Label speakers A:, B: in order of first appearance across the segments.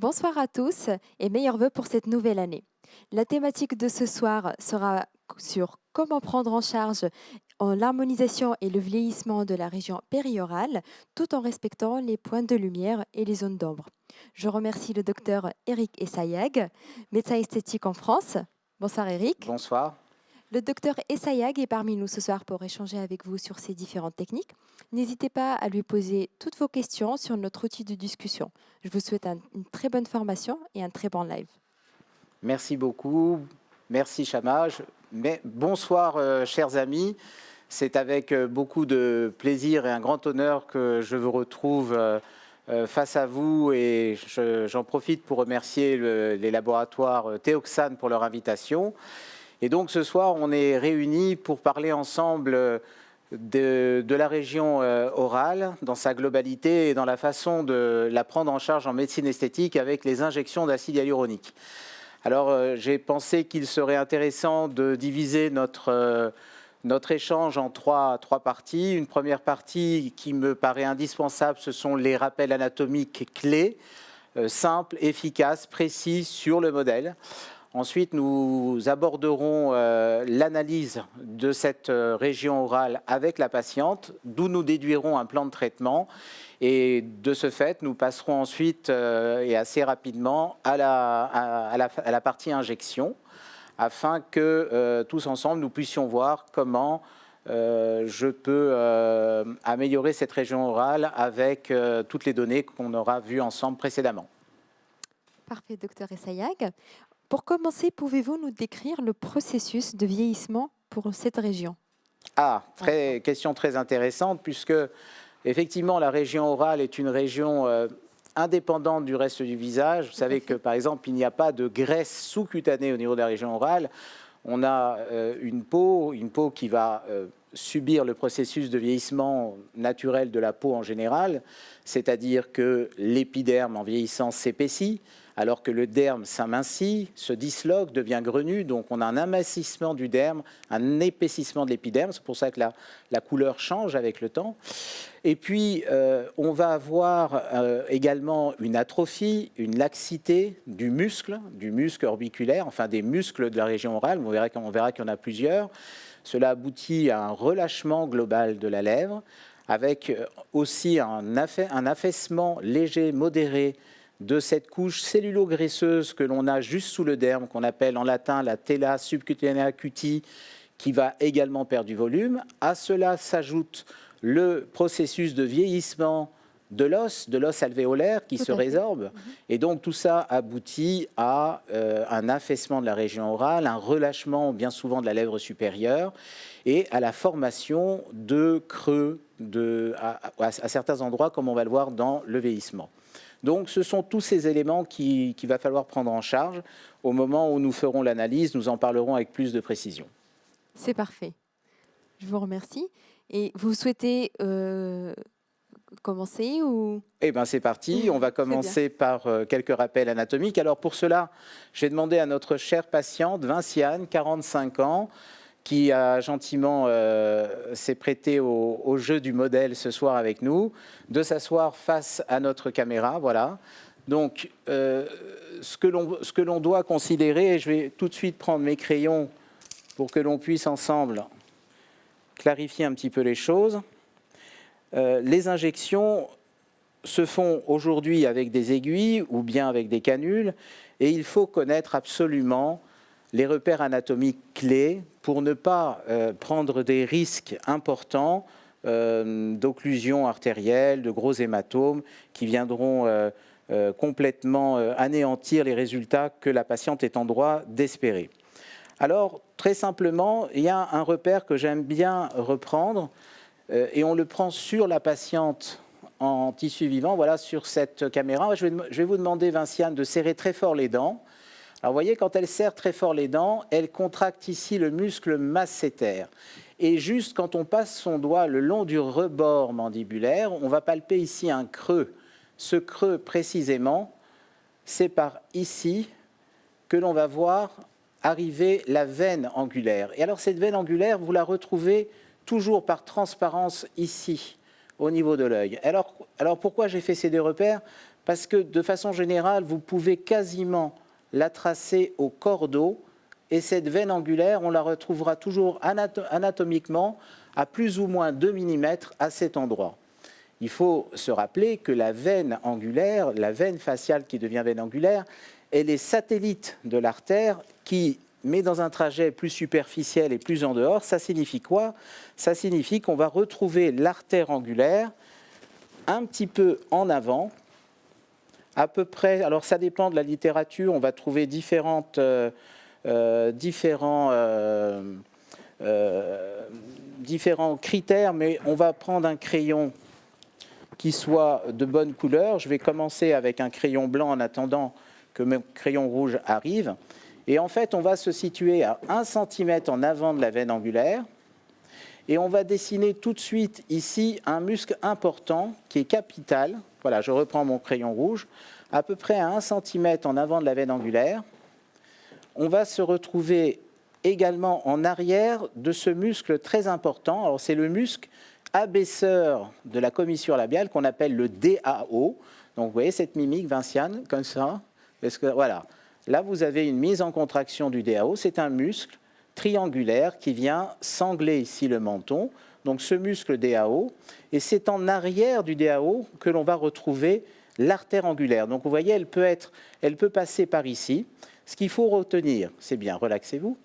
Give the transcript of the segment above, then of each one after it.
A: Bonsoir à tous et meilleurs vœux pour cette nouvelle année. La thématique de ce soir sera sur comment prendre en charge l'harmonisation et le vieillissement de la région périorale tout en respectant les points de lumière et les zones d'ombre. Je remercie le docteur Eric Essayag, médecin esthétique en France. Bonsoir Eric.
B: Bonsoir.
A: Le docteur Essayag est parmi nous ce soir pour échanger avec vous sur ces différentes techniques. N'hésitez pas à lui poser toutes vos questions sur notre outil de discussion. Je vous souhaite une très bonne formation et un très bon live.
B: Merci beaucoup. Merci Chama. Bonsoir chers amis. C'est avec beaucoup de plaisir et un grand honneur que je vous retrouve face à vous et j'en profite pour remercier les laboratoires Théoxane pour leur invitation. Et donc ce soir, on est réunis pour parler ensemble de la région orale dans sa globalité et dans la façon de la prendre en charge en médecine esthétique avec les injections d'acide hyaluronique. Alors j'ai pensé qu'il serait intéressant de diviser notre échange en trois parties. Une première partie qui me paraît indispensable, ce sont les rappels anatomiques clés, simples, efficaces, précis sur le modèle. Ensuite, nous aborderons l'analyse de cette région orale avec la patiente, d'où nous déduirons un plan de traitement. Et de ce fait, nous passerons ensuite et assez rapidement à la partie injection, afin que tous ensemble, nous puissions voir comment je peux améliorer cette région orale avec toutes les données qu'on aura vues ensemble précédemment.
A: Parfait, docteur Essayag. Pour commencer, pouvez-vous nous décrire le processus de vieillissement pour cette région?
B: Question très intéressante, puisque effectivement la région orale est une région indépendante du reste du visage. Vous savez que par exemple, il n'y a pas de graisse sous-cutanée au niveau de la région orale. On a une peau qui va subir le processus de vieillissement naturel de la peau en général, c'est-à-dire que l'épiderme en vieillissant s'épaissit, alors que le derme s'amincit, se disloque, devient grenu. Donc on a un amincissement du derme, un épaississement de l'épiderme. C'est pour ça que la couleur change avec le temps. Et puis on va avoir également une atrophie, une laxité du muscle orbiculaire, enfin des muscles de la région orale. On verra qu'il y en a plusieurs. Cela aboutit à un relâchement global de la lèvre, avec aussi un affaissement léger, modéré, de cette couche cellulo-graisseuse que l'on a juste sous le derme, qu'on appelle en latin la tela subcutanea cutis, qui va également perdre du volume. À cela s'ajoute le processus de vieillissement de l'os alvéolaire qui se résorbe. Et donc tout ça aboutit à un affaissement de la région orale, un relâchement bien souvent de la lèvre supérieure et à la formation de creux à certains endroits, comme on va le voir dans le vieillissement. Donc ce sont tous ces éléments qu'il va falloir prendre en charge. Au moment où nous ferons l'analyse, nous en parlerons avec plus de précision.
A: C'est parfait. Je vous remercie. Et vous souhaitez commencer ou...
B: Eh bien, c'est parti. On va commencer par quelques rappels anatomiques. Alors, pour cela, je vais demander à notre chère patiente, Vinciane, 45 ans, qui a gentiment s'est prêtée au jeu du modèle ce soir avec nous, de s'asseoir face à notre caméra. Voilà. Donc, ce que l'on doit considérer, et je vais tout de suite prendre mes crayons pour que l'on puisse ensemble clarifier un petit peu les choses. Les injections se font aujourd'hui avec des aiguilles ou bien avec des canules, et il faut connaître absolument les repères anatomiques clés pour ne pas prendre des risques importants d'occlusion artérielle, de gros hématomes qui viendront complètement anéantir les résultats que la patiente est en droit d'espérer. Alors, très simplement, il y a un repère que j'aime bien reprendre et on le prend sur la patiente en tissu vivant, voilà, sur cette caméra. Je vais vous demander, Vinciane, de serrer très fort les dents. Alors, vous voyez, quand elle serre très fort les dents, elle contracte ici le muscle masséter. Et juste quand on passe son doigt le long du rebord mandibulaire, on va palper ici un creux. Ce creux, précisément, c'est par ici que l'on va voir arriver la veine angulaire. Et alors, cette veine angulaire, vous la retrouvez toujours par transparence ici, au niveau de l'œil. Alors pourquoi j'ai fait ces deux repères? parce que de façon générale, vous pouvez quasiment la tracer au cordeau, et cette veine angulaire, on la retrouvera toujours anatomiquement à plus ou moins 2 mm à cet endroit. Il faut se rappeler que la veine angulaire, la veine faciale qui devient veine angulaire, elle est satellite de l'artère qui met dans un trajet plus superficiel et plus en dehors. Ça signifie quoi? Ça signifie qu'on va retrouver l'artère angulaire un petit peu en avant, à peu près, alors ça dépend de la littérature, on va trouver différents critères, mais on va prendre un crayon qui soit de bonne couleur. Je vais commencer avec un crayon blanc en attendant que mon crayon rouge arrive. Et en fait, on va se situer à 1 cm en avant de la veine angulaire. Et on va dessiner tout de suite ici un muscle important qui est capital. Voilà, je reprends mon crayon rouge. À peu près à 1 cm en avant de la veine angulaire. On va se retrouver également en arrière de ce muscle très important. Alors, c'est le muscle abaisseur de la commissure labiale qu'on appelle le DAO. Donc, vous voyez cette mimique, Vinciane, comme ça. Voilà. Là, vous avez une mise en contraction du DAO. C'est un muscle triangulaire qui vient sangler ici le menton. Donc, ce muscle DAO. Et c'est en arrière du DAO que l'on va retrouver l'artère angulaire. Donc, vous voyez, elle peut passer par ici. Ce qu'il faut retenir, c'est bien, relaxez-vous.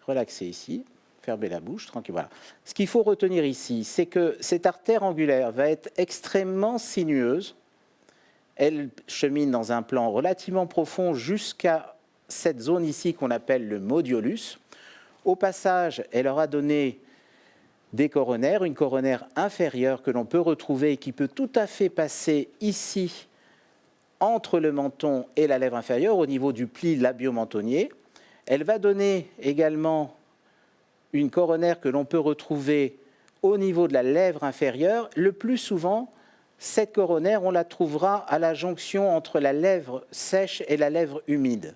B: Relaxez ici. Fermez la bouche, tranquille, voilà. Ce qu'il faut retenir ici, c'est que cette artère angulaire va être extrêmement sinueuse. Elle chemine dans un plan relativement profond jusqu'à cette zone ici qu'on appelle le modiolus. Au passage, elle aura donné des coronaires, une coronaire inférieure que l'on peut retrouver et qui peut tout à fait passer ici, entre le menton et la lèvre inférieure, au niveau du pli labio-mentonnier. Elle va donner également une coronaire que l'on peut retrouver au niveau de la lèvre inférieure. Le plus souvent, cette coronaire, on la trouvera à la jonction entre la lèvre sèche et la lèvre humide.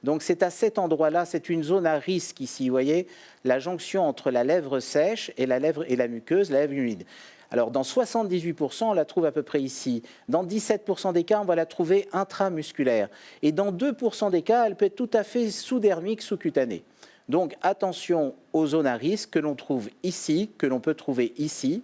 B: Donc c'est à cet endroit-là, c'est une zone à risque ici, vous voyez, la jonction entre la lèvre sèche et la muqueuse, la lèvre humide. Alors dans 78%, on la trouve à peu près ici. Dans 17% des cas, on va la trouver intramusculaire. Et dans 2% des cas, elle peut être tout à fait sous-dermique, sous-cutanée. Donc attention aux zones à risque que l'on trouve ici, que l'on peut trouver ici.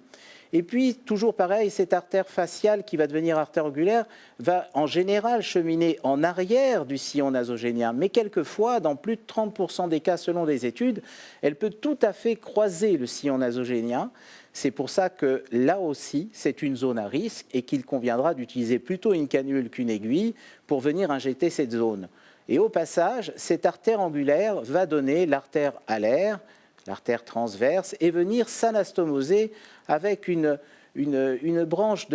B: Et puis, toujours pareil, cette artère faciale qui va devenir artère angulaire va en général cheminer en arrière du sillon nasogénien. Mais quelquefois, dans plus de 30% des cas selon des études, elle peut tout à fait croiser le sillon nasogénien. C'est pour ça que là aussi, c'est une zone à risque et qu'il conviendra d'utiliser plutôt une canule qu'une aiguille pour venir injecter cette zone. Et au passage, cette artère angulaire va donner l'artère alaire, l'artère transverse, et venir s'anastomoser avec une branche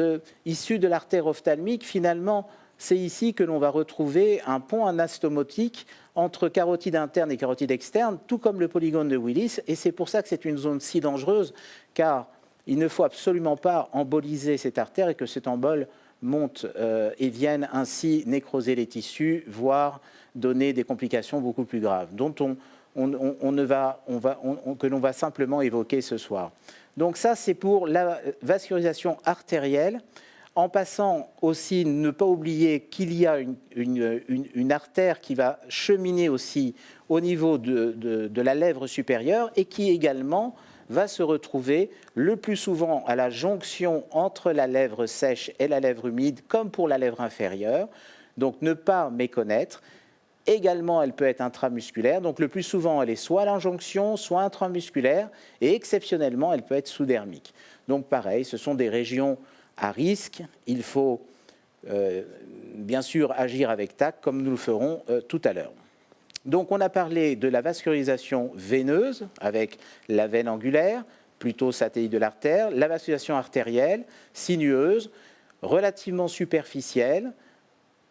B: issue de l'artère ophtalmique. Finalement, c'est ici que l'on va retrouver un pont anastomotique entre carotide interne et carotide externe, tout comme le polygone de Willis. Et c'est pour ça que c'est une zone si dangereuse, car il ne faut absolument pas emboliser cette artère et que cet embole monte et vienne ainsi nécroser les tissus, voire donner des complications beaucoup plus graves, dont que l'on va simplement évoquer ce soir. Donc ça, c'est pour la vascularisation artérielle. En passant aussi, ne pas oublier qu'il y a une artère qui va cheminer aussi au niveau de la lèvre supérieure et qui également va se retrouver le plus souvent à la jonction entre la lèvre sèche et la lèvre humide, comme pour la lèvre inférieure. Donc ne pas méconnaître. Également, elle peut être intramusculaire. Donc le plus souvent, elle est soit à l'injonction, soit intramusculaire. Et exceptionnellement, elle peut être sous-dermique. Donc pareil, ce sont des régions à risque. Il faut bien sûr agir avec tact, comme nous le ferons tout à l'heure. Donc on a parlé de la vascularisation veineuse, avec la veine angulaire, plutôt satellite de l'artère, la vascularisation artérielle, sinueuse, relativement superficielle,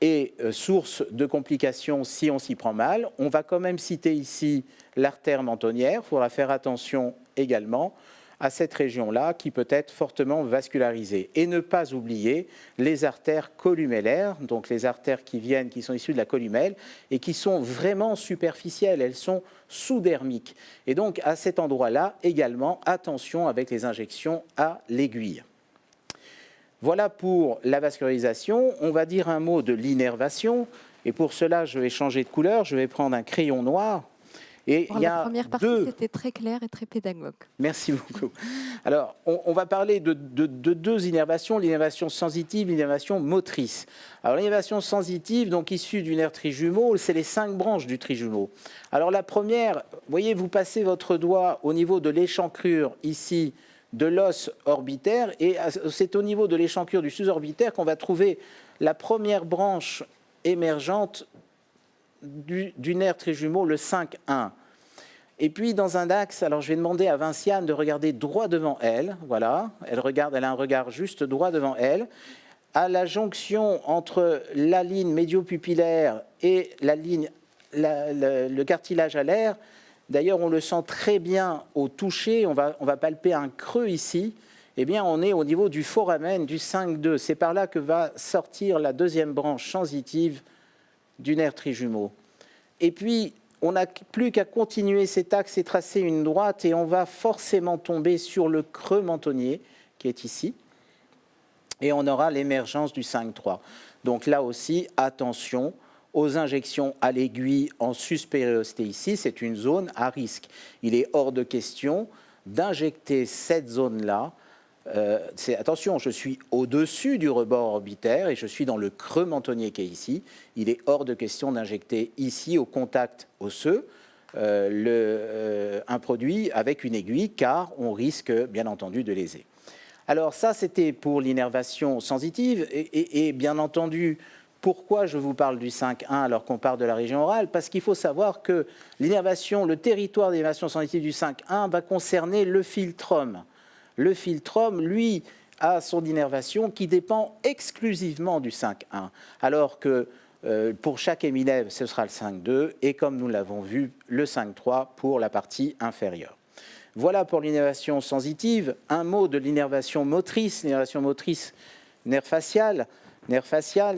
B: et source de complications si on s'y prend mal. On va quand même citer ici l'artère mentonnière. Il faudra faire attention également à cette région-là qui peut être fortement vascularisée. Et ne pas oublier les artères columellaires, donc les artères qui sont issues de la columelle et qui sont vraiment superficielles, elles sont sous-dermiques. Et donc à cet endroit-là également, attention avec les injections à l'aiguille. Voilà pour la vascularisation. On va dire un mot de l'innervation. Et pour cela, je vais changer de couleur. Je vais prendre un crayon noir. Et
A: Pour
B: il y
A: la
B: a
A: première partie,
B: deux...
A: c'était très clair et très pédagogue.
B: Merci beaucoup. Alors, on va parler de deux innervations, l'innervation sensitive, l'innervation motrice. Alors, l'innervation sensitive, donc issue du nerf trijumeau, c'est les 5 branches du trijumeau. Alors, la première, vous voyez, vous passez votre doigt au niveau de l'échancrure, ici, de l'os orbitaire, et c'est au niveau de l'échancrure du sus-orbitaire qu'on va trouver la première branche émergente du nerf trijumeau, le 5-1. Et puis dans un axe, alors je vais demander à Vinciane de regarder droit devant elle, voilà, elle a un regard juste droit devant elle, à la jonction entre la ligne médio-pupillaire et la ligne, le cartilage alaire. D'ailleurs, on le sent très bien au toucher, on va palper un creux ici, eh bien on est au niveau du foramen du 5-2. C'est par là que va sortir la deuxième branche sensitive du nerf trijumeau. Et puis, on n'a plus qu'à continuer cet axe et tracer une droite et on va forcément tomber sur le creux mentonnier qui est ici. Et on aura l'émergence du 5-3. Donc là aussi, attention aux injections à l'aiguille en suspériorité ici. C'est une zone à risque. Il est hors de question d'injecter cette zone-là. Attention, je suis au-dessus du rebord orbitaire et je suis dans le creux mentonnier qui est ici. Il est hors de question d'injecter ici, au contact osseux, un produit avec une aiguille, car on risque bien entendu de léser. Alors ça, c'était pour l'innervation sensitive et bien entendu, pourquoi je vous parle du 5-1 alors qu'on parle de la région orale? Parce qu'il faut savoir que l'innervation, le territoire d'innervation sensitive du 5-1 va concerner le philtrome. Le philtrome, lui, a son innervation qui dépend exclusivement du 5-1, alors que pour chaque hémilève, ce sera le 5-2, et comme nous l'avons vu, le 5-3 pour la partie inférieure. Voilà pour l'innervation sensitive. Un mot de l'innervation motrice, nerf facial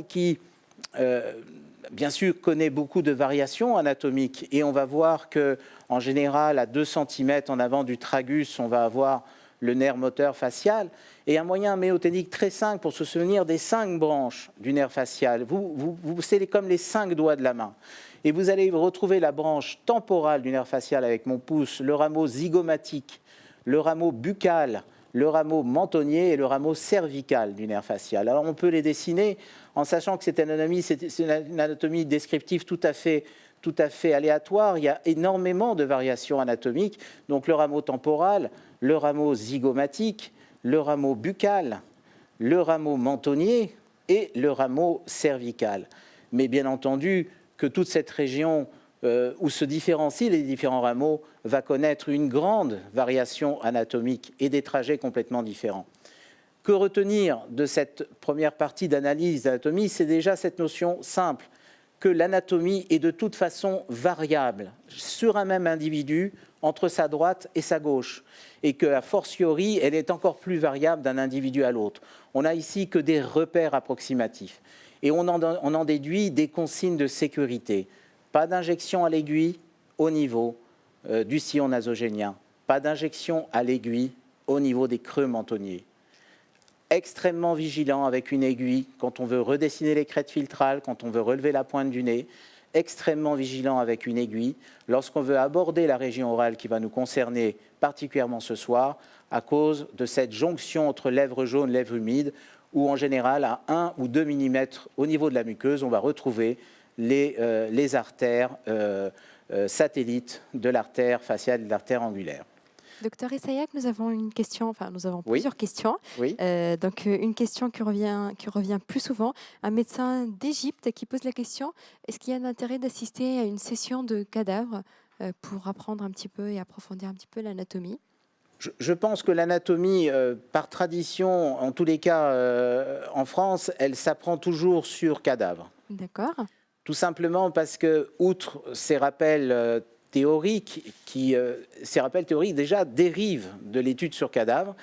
B: qui, bien sûr, connaît beaucoup de variations anatomiques, et on va voir qu'en général, à 2 cm en avant du tragus, on va avoir le nerf moteur facial, et un moyen mémotechnique très simple pour se souvenir des 5 branches du nerf facial. C'est comme les 5 doigts de la main. Et vous allez retrouver la branche temporale du nerf facial avec mon pouce, le rameau zygomatique, le rameau buccal, le rameau mentonnier et le rameau cervical du nerf facial. Alors on peut les dessiner en sachant que c'est une anatomie descriptive tout à fait aléatoire. Il y a énormément de variations anatomiques. Donc le rameau temporal, le rameau zygomatique, le rameau buccal, le rameau mentonnier et le rameau cervical. Mais bien entendu que toute cette région où se différencient les différents rameaux va connaître une grande variation anatomique et des trajets complètement différents. Que retenir de cette première partie d'analyse d'anatomie? C'est déjà cette notion simple que l'anatomie est de toute façon variable sur un même individu entre sa droite et sa gauche, et qu'à fortiori, elle est encore plus variable d'un individu à l'autre. On n'a ici que des repères approximatifs, et on en déduit des consignes de sécurité. Pas d'injection à l'aiguille au niveau du sillon nasogénien, pas d'injection à l'aiguille au niveau des creux mentonniers. Extrêmement vigilant avec une aiguille quand on veut redessiner les crêtes filtrales, quand on veut relever la pointe du nez, extrêmement vigilant avec une aiguille lorsqu'on veut aborder la région orale qui va nous concerner particulièrement ce soir à cause de cette jonction entre lèvres jaunes, lèvres humides, où en général à 1 ou 2 mm au niveau de la muqueuse, on va retrouver les artères satellites de l'artère faciale et de l'artère angulaire.
A: Docteur Essayac, nous avons une question, enfin nous avons
B: Oui.
A: plusieurs questions.
B: Oui.
A: Donc une question qui revient plus souvent. Un médecin d'Égypte qui pose la question, est-ce qu'il y a un intérêt d'assister à une session de cadavres pour apprendre un petit peu et approfondir un petit peu l'anatomie?
B: Je pense que l'anatomie, par tradition, en tous les cas en France, elle s'apprend toujours sur cadavre.
A: D'accord.
B: Tout simplement parce que, outre ces rappels théoriques, ces rappels théoriques déjà dérivent de l'étude sur cadavre,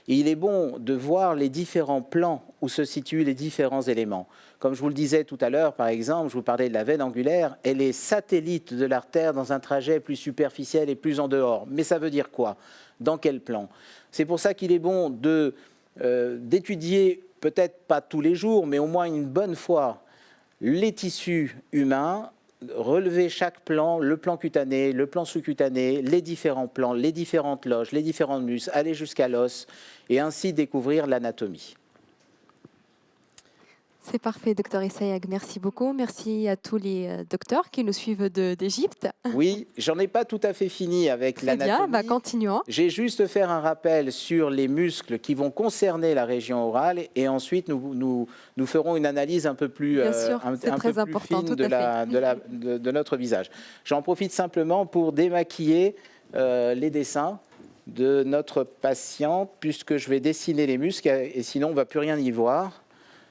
B: et il est bon de voir les différents plans où se situent les différents éléments. Comme je vous le disais tout à l'heure, par exemple, je vous parlais de la veine angulaire, elle est satellite de l'artère dans un trajet plus superficiel et plus en dehors. Mais ça veut dire quoi? Dans quel plan? C'est pour ça qu'il est bon d'étudier peut-être pas tous les jours, mais au moins une bonne fois, les tissus humains, relever chaque plan, le plan cutané, le plan sous-cutané, les différents plans, les différentes loges, les différents muscles, aller jusqu'à l'os, et ainsi découvrir l'anatomie.
A: C'est parfait, docteur Essayag. Merci beaucoup. Merci à tous les docteurs qui nous suivent d'Égypte.
B: Oui, j'en ai pas tout à fait fini avec
A: Très bien,
B: l'anatomie.
A: continuons.
B: J'ai juste faire un rappel sur les muscles qui vont concerner la région orale et ensuite nous ferons une analyse un peu plus,
A: Bien sûr, c'est
B: un
A: très
B: peu plus
A: important,
B: fine
A: tout à fait.
B: de notre visage. J'en profite simplement pour démaquiller les dessins de notre patiente puisque je vais dessiner les muscles et sinon on ne va plus rien y voir.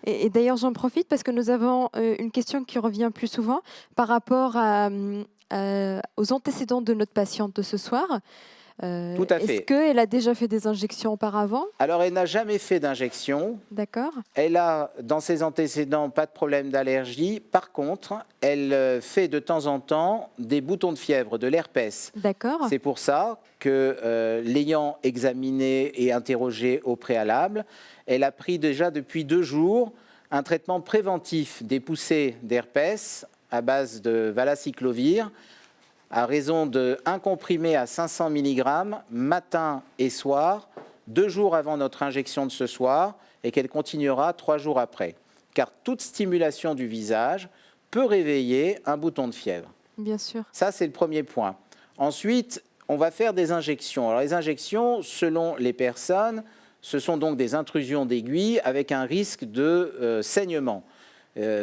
A: Et d'ailleurs, j'en profite parce que nous avons une question qui revient plus souvent par rapport aux antécédents de notre patiente de ce soir.
B: Tout à
A: Est-ce
B: fait.
A: qu'elle a déjà fait des injections auparavant?
B: Alors elle n'a jamais fait d'injection.
A: D'accord,
B: Elle a, dans ses antécédents, pas de problème d'allergie. Par contre, elle fait de temps en temps des boutons de fièvre, de l'herpès.
A: d'accord,
B: C'est pour ça que, l'ayant examinée et interrogée au préalable, elle a pris déjà depuis 2 jours un traitement préventif des poussées d'herpès à base de valacyclovir à raison de 1 comprimé à 500 mg matin et soir, 2 jours avant notre injection de ce soir, et qu'elle continuera 3 jours après. Car toute stimulation du visage peut réveiller un bouton de fièvre.
A: bien sûr.
B: Ça, c'est le premier point. Ensuite, on va faire des injections. Alors, les injections, selon les personnes, ce sont donc des intrusions d'aiguilles avec un risque de saignement.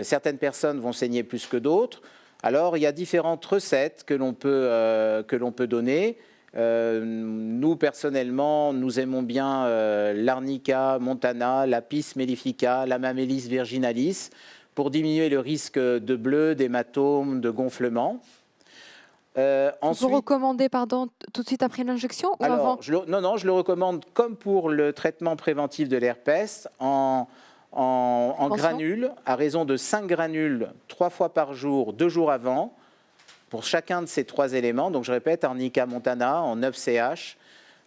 B: Certaines personnes vont saigner plus que d'autres. Alors, il y a différentes recettes que l'on peut donner. Nous, personnellement, nous aimons bien l'arnica montana, l'apis mellifica, la mammellis virginalis, pour diminuer le risque de bleu, d'hématome, de gonflement.
A: Vous recommandez, pardon, tout de suite après l'injection ou avant?
B: Non, je le recommande comme pour le traitement préventif de l'herpès en granules, à raison de 5 granules 3 fois par jour, 2 jours avant, pour chacun de ces 3 éléments. Donc je répète, arnica montana en 9 CH,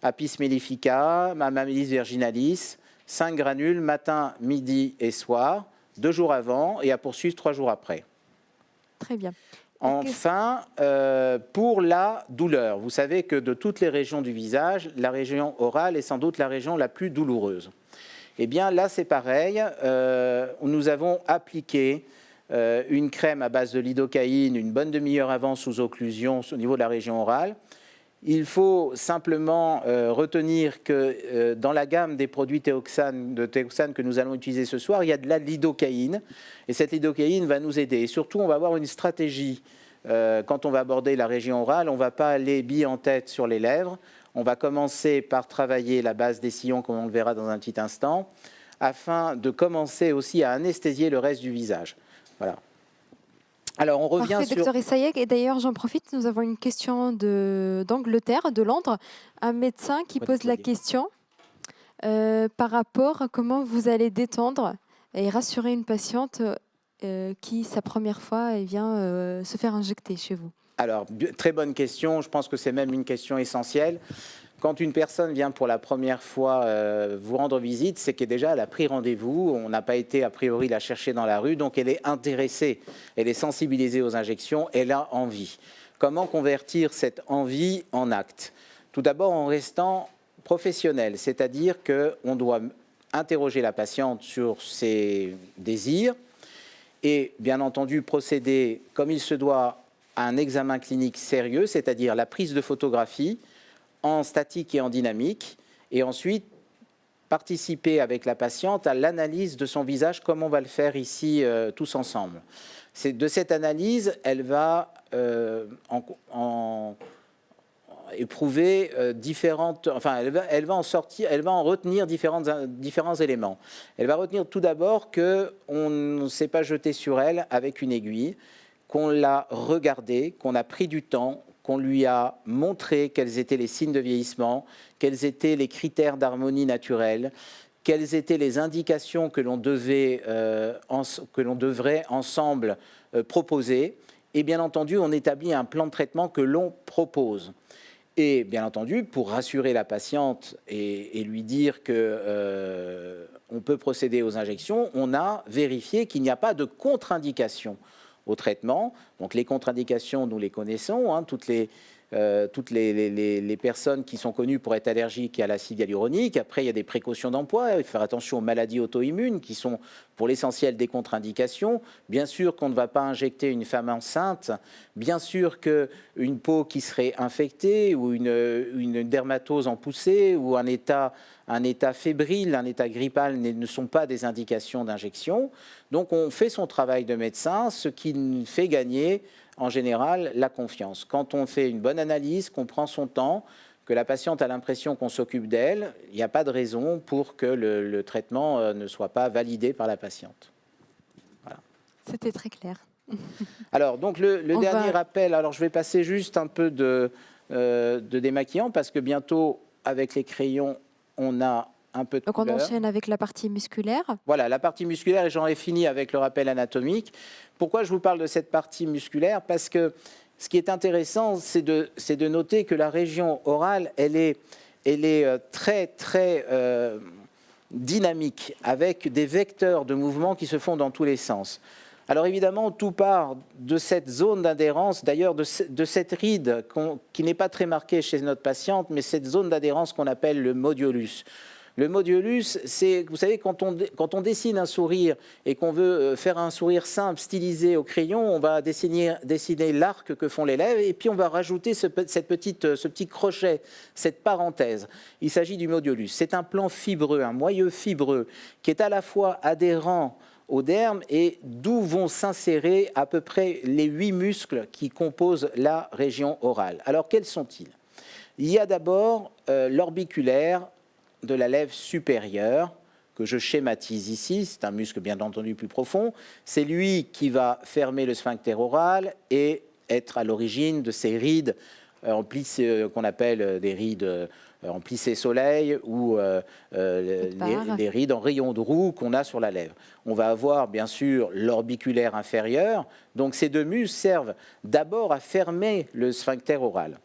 B: apis mellifica, mammellis virginalis, 5 granules matin, midi et soir, 2 jours avant et à poursuivre 3 jours après.
A: Très bien.
B: Enfin, pour la douleur, vous savez que de toutes les régions du visage, la région orale est sans doute la région la plus douloureuse. Eh bien là, c'est pareil. Nous avons appliqué une crème à base de lidocaïne une bonne demi-heure avant sous occlusion au niveau de la région orale. Il faut simplement retenir que dans la gamme des produits Teoxane que nous allons utiliser ce soir, il y a de la lidocaïne. Et cette lidocaïne va nous aider. Et surtout, on va avoir une stratégie. Quand on va aborder la région orale, on ne va pas aller bille en tête sur les lèvres. On va commencer par travailler la base des sillons, comme on le verra dans un petit instant, afin de commencer aussi à anesthésier le reste du visage. Voilà. Alors, on revient
A: Parfait,
B: sur...
A: docteur Essayek. Et d'ailleurs, j'en profite, nous avons une question d'Angleterre, de Londres, un médecin qui pose la question par rapport à comment vous allez détendre et rassurer une patiente qui, sa première fois, elle vient se faire injecter chez vous.
B: Alors, très bonne question. Je pense que c'est même une question essentielle. Quand une personne vient pour la première fois vous rendre visite, c'est qu'elle déjà elle a pris rendez-vous. On n'a pas été a priori la chercher dans la rue, donc elle est intéressée, elle est sensibilisée aux injections, elle a envie. Comment convertir cette envie en acte? Tout d'abord en restant professionnel, c'est-à-dire qu'on doit interroger la patiente sur ses désirs et bien entendu procéder comme il se doit à un examen clinique sérieux, c'est-à-dire la prise de photographie en statique et en dynamique, et ensuite participer avec la patiente à l'analyse de son visage, comme on va le faire ici tous ensemble. De cette analyse, elle va éprouver différentes, enfin, elle va en retenir différents éléments. Elle va retenir tout d'abord qu'on ne s'est pas jeté sur elle avec une aiguille, qu'on l'a regardée, qu'on a pris du temps, qu'on lui a montré quels étaient les signes de vieillissement, quels étaient les critères d'harmonie naturelle, quelles étaient les indications que l'on devrait ensemble proposer. Et bien entendu, on établit un plan de traitement que l'on propose. Et bien entendu, pour rassurer la patiente et lui dire que on peut procéder aux injections, on a vérifié qu'il n'y a pas de contre-indication au traitement. Donc les contre-indications, nous les connaissons, hein, toutes les personnes qui sont connues pour être allergiques à l'acide hyaluronique. Après, il y a des précautions d'emploi. Il faut faire attention aux maladies auto-immunes qui sont pour l'essentiel des contre-indications. Bien sûr qu'on ne va pas injecter une femme enceinte. Bien sûr qu'une peau qui serait infectée ou une dermatose en poussée ou un état fébrile, un état grippal ne sont pas des indications d'injection. Donc on fait son travail de médecin, ce qui nous fait gagner en général la confiance. Quand on fait une bonne analyse, qu'on prend son temps, que la patiente a l'impression qu'on s'occupe d'elle, il n'y a pas de raison pour que le traitement ne soit pas validé par la patiente. Voilà.
A: C'était très clair.
B: Alors, donc le dernier rappel, alors je vais passer juste un peu de démaquillant parce que bientôt, avec les crayons, on a un peu de
A: Donc
B: couleur.
A: on enchaîne avec la partie musculaire.
B: Voilà, la partie musculaire, et j'en ai fini avec le rappel anatomique. Pourquoi je vous parle de cette partie musculaire? Parce que ce qui est intéressant, c'est de noter que la région orale, elle est très, très dynamique, avec des vecteurs de mouvement qui se font dans tous les sens. Alors évidemment, tout part de cette zone d'adhérence, d'ailleurs de cette ride qui n'est pas très marquée chez notre patiente, mais cette zone d'adhérence qu'on appelle le modiolus. Le modiolus, c'est, vous savez, quand on dessine un sourire et qu'on veut faire un sourire simple, stylisé au crayon, on va dessiner l'arc que font les lèvres et puis on va rajouter ce petit crochet, cette parenthèse. Il s'agit du modiolus. C'est un plan fibreux, un moyeu fibreux qui est à la fois adhérent au derme et d'où vont s'insérer à peu près les 8 muscles qui composent la région orale. Alors, quels sont-ils? Il y a d'abord l'orbiculaire de la lèvre supérieure, que je schématise ici, c'est un muscle bien entendu plus profond, c'est lui qui va fermer le sphincter oral et être à l'origine de ces rides en plissé, qu'on appelle des rides en plissé soleil ou les rides en rayon de roue qu'on a sur la lèvre. On va avoir bien sûr l'orbiculaire inférieur, donc ces deux muscles servent d'abord à fermer le sphincter oral.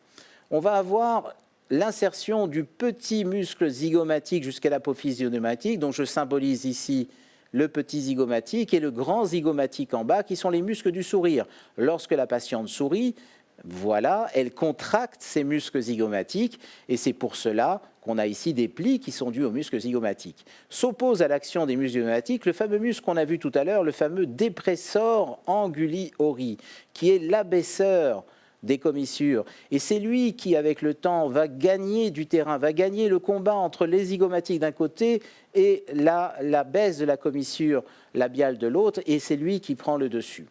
B: On va avoir l'insertion du petit muscle zygomatique jusqu'à l'apophyse zygomatique, dont je symbolise ici le petit zygomatique et le grand zygomatique en bas, qui sont les muscles du sourire. Lorsque la patiente sourit, voilà, elle contracte ses muscles zygomatiques, et c'est pour cela qu'on a ici des plis qui sont dus aux muscles zygomatiques. S'oppose à l'action des muscles zygomatiques le fameux muscle qu'on a vu tout à l'heure, le fameux dépressor anguli ori, qui est l'abaisseur des commissures. Et c'est lui qui, avec le temps, va gagner du terrain, va gagner le combat entre les zygomatiques d'un côté et la baisse de la commissure labiale de l'autre, et c'est lui qui prend le dessus.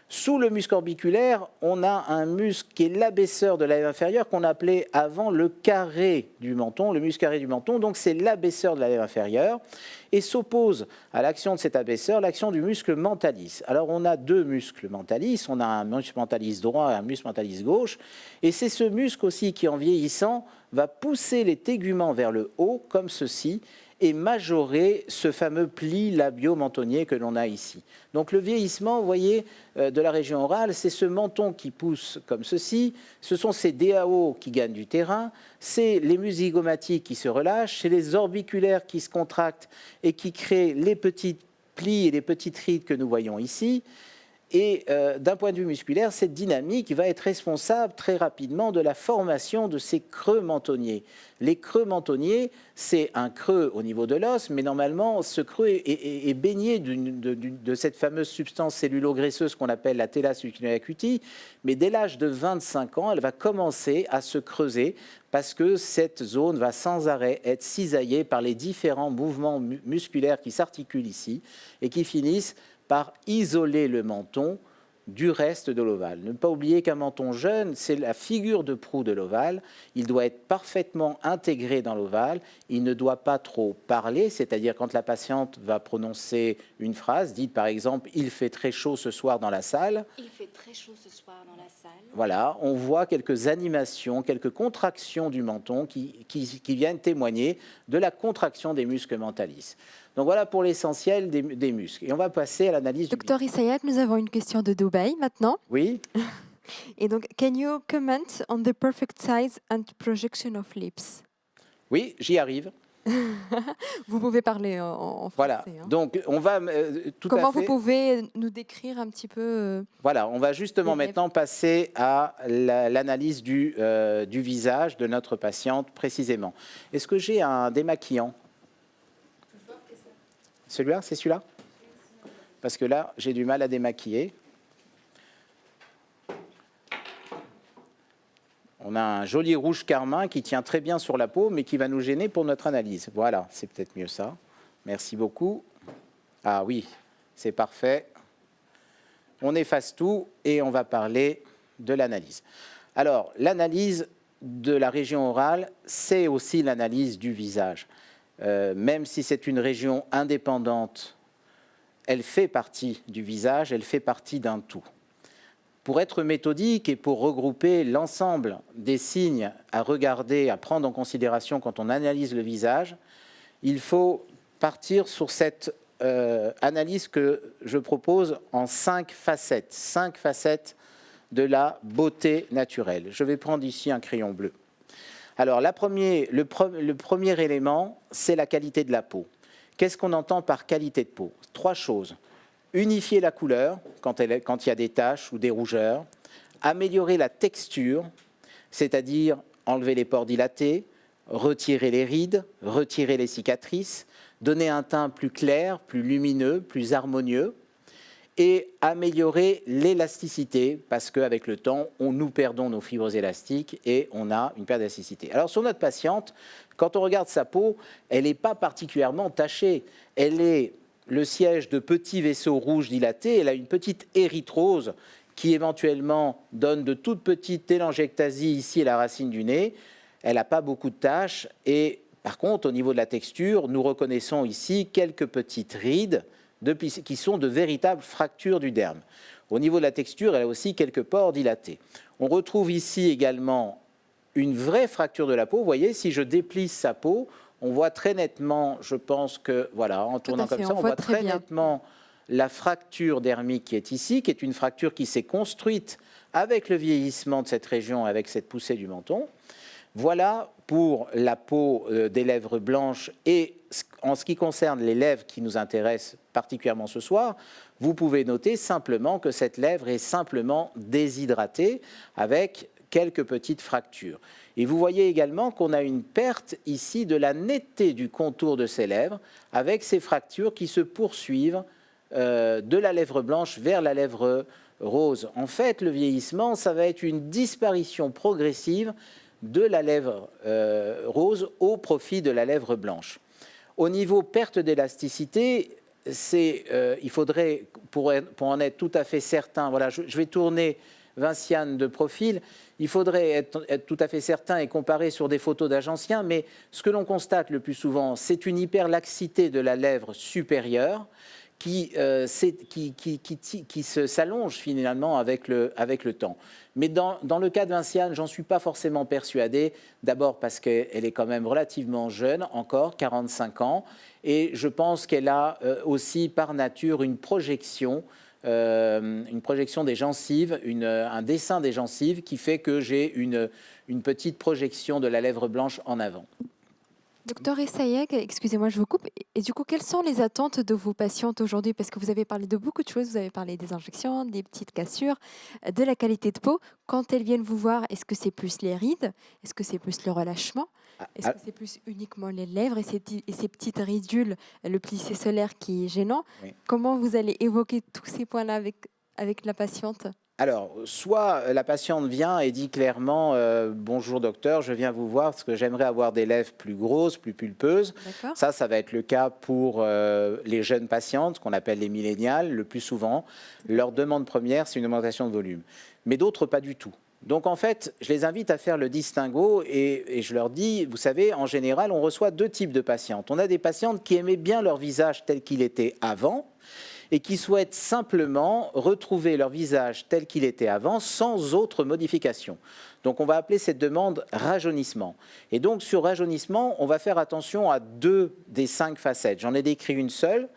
B: Sous le muscle orbiculaire, on a un muscle qui est l'abaisseur de la lèvre inférieure qu'on appelait avant le carré du menton, le muscle carré du menton, donc c'est l'abaisseur de la lèvre inférieure, et s'oppose à l'action de cet abaisseur, l'action du muscle mentalis. Alors on a deux muscles mentalis, on a un muscle mentalis droit et un muscle mentalis gauche, et c'est ce muscle aussi qui, en vieillissant, va pousser les téguments vers le haut, comme ceci, et majorer ce fameux pli labio-mentonnier que l'on a ici. Donc le vieillissement, vous voyez, de la région orale, c'est ce menton qui pousse comme ceci, ce sont ces DAO qui gagnent du terrain, c'est les muscles zygomatiques qui se relâchent, c'est les orbiculaires qui se contractent et qui créent les petits plis et les petites rides que nous voyons ici. Et d'un point de vue musculaire, cette dynamique va être responsable très rapidement de la formation de ces creux mentonniers. Les creux mentonniers, c'est un creux au niveau de l'os, mais normalement, ce creux est baigné de cette fameuse substance cellulo-graisseuse qu'on appelle la thella succinea acuti, mais dès l'âge de 25 ans, elle va commencer à se creuser parce que cette zone va sans arrêt être cisaillée par les différents mouvements musculaires qui s'articulent ici et qui finissent par isoler le menton du reste de l'ovale. Ne pas oublier qu'un menton jeune, c'est la figure de proue de l'ovale. Il doit être parfaitement intégré dans l'ovale. Il ne doit pas trop parler, c'est-à-dire quand la patiente va prononcer une phrase, dites par exemple « Il fait très chaud ce soir dans la salle ».
C: Il fait très chaud ce soir dans la salle.
B: Voilà, on voit quelques animations, quelques contractions du menton qui viennent témoigner de la contraction des muscles mentalis. Donc voilà pour l'essentiel des muscles. Et on va passer à l'analyse du...
A: Docteur Issayak, nous avons une question de Dubaï maintenant.
B: Oui.
A: Et donc, can you comment on the perfect size and projection of lips?
B: Oui, j'y arrive.
A: Vous pouvez parler en
B: Voilà.
A: français, hein.
B: Donc, on va tout à
A: Comment vous
B: fait.
A: pouvez nous décrire un petit peu
B: Voilà, on va justement
A: les lèvres?
B: maintenant passer à l'analyse du visage de notre patiente précisément. Est-ce que j'ai un démaquillant? Celui-là, c'est celui-là? Parce que là, j'ai du mal à démaquiller. On a un joli rouge carmin qui tient très bien sur la peau, mais qui va nous gêner pour notre analyse. Voilà, c'est peut-être mieux ça. Merci beaucoup. Ah oui, c'est parfait. On efface tout et on va parler de l'analyse. Alors, l'analyse de la région orale, c'est aussi l'analyse du visage. Même si c'est une région indépendante, elle fait partie du visage, elle fait partie d'un tout. Pour être méthodique et pour regrouper l'ensemble des signes à regarder, à prendre en considération quand on analyse le visage, il faut partir sur cette analyse que je propose en 5 facettes de la beauté naturelle. Je vais prendre ici un crayon bleu. Alors, le premier élément, c'est la qualité de la peau. Qu'est-ce qu'on entend par qualité de peau? 3 choses. Unifier la couleur quand il y a des taches ou des rougeurs, améliorer la texture, c'est-à-dire enlever les pores dilatés, retirer les rides, retirer les cicatrices, donner un teint plus clair, plus lumineux, plus harmonieux, et améliorer l'élasticité, parce qu'avec le temps, nous perdons nos fibres élastiques et on a une perte d'élasticité. Alors sur notre patiente, quand on regarde sa peau, elle n'est pas particulièrement tachée, elle est le siège de petits vaisseaux rouges dilatés, elle a une petite érythrose qui éventuellement donne de toutes petites télangiectasies ici à la racine du nez. Elle n'a pas beaucoup de taches et par contre, au niveau de la texture, nous reconnaissons ici quelques petites rides qui sont de véritables fractures du derme. Au niveau de la texture, elle a aussi quelques pores dilatés. On retrouve ici également une vraie fracture de la peau. Vous voyez, si je déplisse sa peau, on voit très nettement, je pense que, voilà, en tournant comme ça, on voit très nettement la fracture dermique qui est ici, qui est une fracture qui s'est construite avec le vieillissement de cette région, avec cette poussée du menton. Voilà pour la peau des lèvres blanches. Et en ce qui concerne les lèvres qui nous intéressent particulièrement ce soir, vous pouvez noter simplement que cette lèvre est simplement déshydratée avec quelques petites fractures. Et vous voyez également qu'on a une perte ici de la netteté du contour de ces lèvres avec ces fractures qui se poursuivent de la lèvre blanche vers la lèvre rose. En fait, le vieillissement, ça va être une disparition progressive de la lèvre rose au profit de la lèvre blanche. Au niveau perte d'élasticité, il faudrait, pour en être tout à fait certain, voilà, je vais tourner Vinciane de profil, il faudrait être tout à fait certain et comparer sur des photos d'agenciens, mais ce que l'on constate le plus souvent, c'est une hyperlaxité de la lèvre supérieure qui s'allonge finalement avec le temps. Mais dans le cas de Vinciane, j'en suis pas forcément persuadé, d'abord parce qu'elle est quand même relativement jeune, encore 45 ans, et je pense qu'elle a aussi par nature une projection des gencives, un dessin des gencives qui fait que j'ai une petite projection de la lèvre blanche en avant.
A: Docteur Essayek, excusez-moi, je vous coupe. Et du coup, quelles sont les attentes de vos patientes aujourd'hui? Parce que vous avez parlé de beaucoup de choses. Vous avez parlé des injections, des petites cassures, de la qualité de peau. Quand elles viennent vous voir, est-ce que c'est plus les rides? Est-ce que c'est plus le relâchement? Est-ce que c'est plus uniquement les lèvres et ces petites ridules, le plissé solaire qui est gênant?
B: Oui.
A: Comment vous allez évoquer tous ces points-là avec la patiente?
B: Alors, soit la patiente vient et dit clairement « Bonjour docteur, je viens vous voir parce que j'aimerais avoir des lèvres plus grosses, plus pulpeuses ». Ça va être le cas pour les jeunes patientes, qu'on appelle les milléniales, le plus souvent. Leur demande première, c'est une augmentation de volume. Mais d'autres, pas du tout. Donc en fait, je les invite à faire le distinguo et je leur dis, vous savez, en général, on reçoit 2 types de patientes. On a des patientes qui aimaient bien leur visage tel qu'il était avant, et qui souhaitent simplement retrouver leur visage tel qu'il était avant, sans autre modification. Donc on va appeler cette demande rajeunissement. Et donc sur rajeunissement, on va faire attention à 2 des 5 facettes. J'en ai décrit une seule,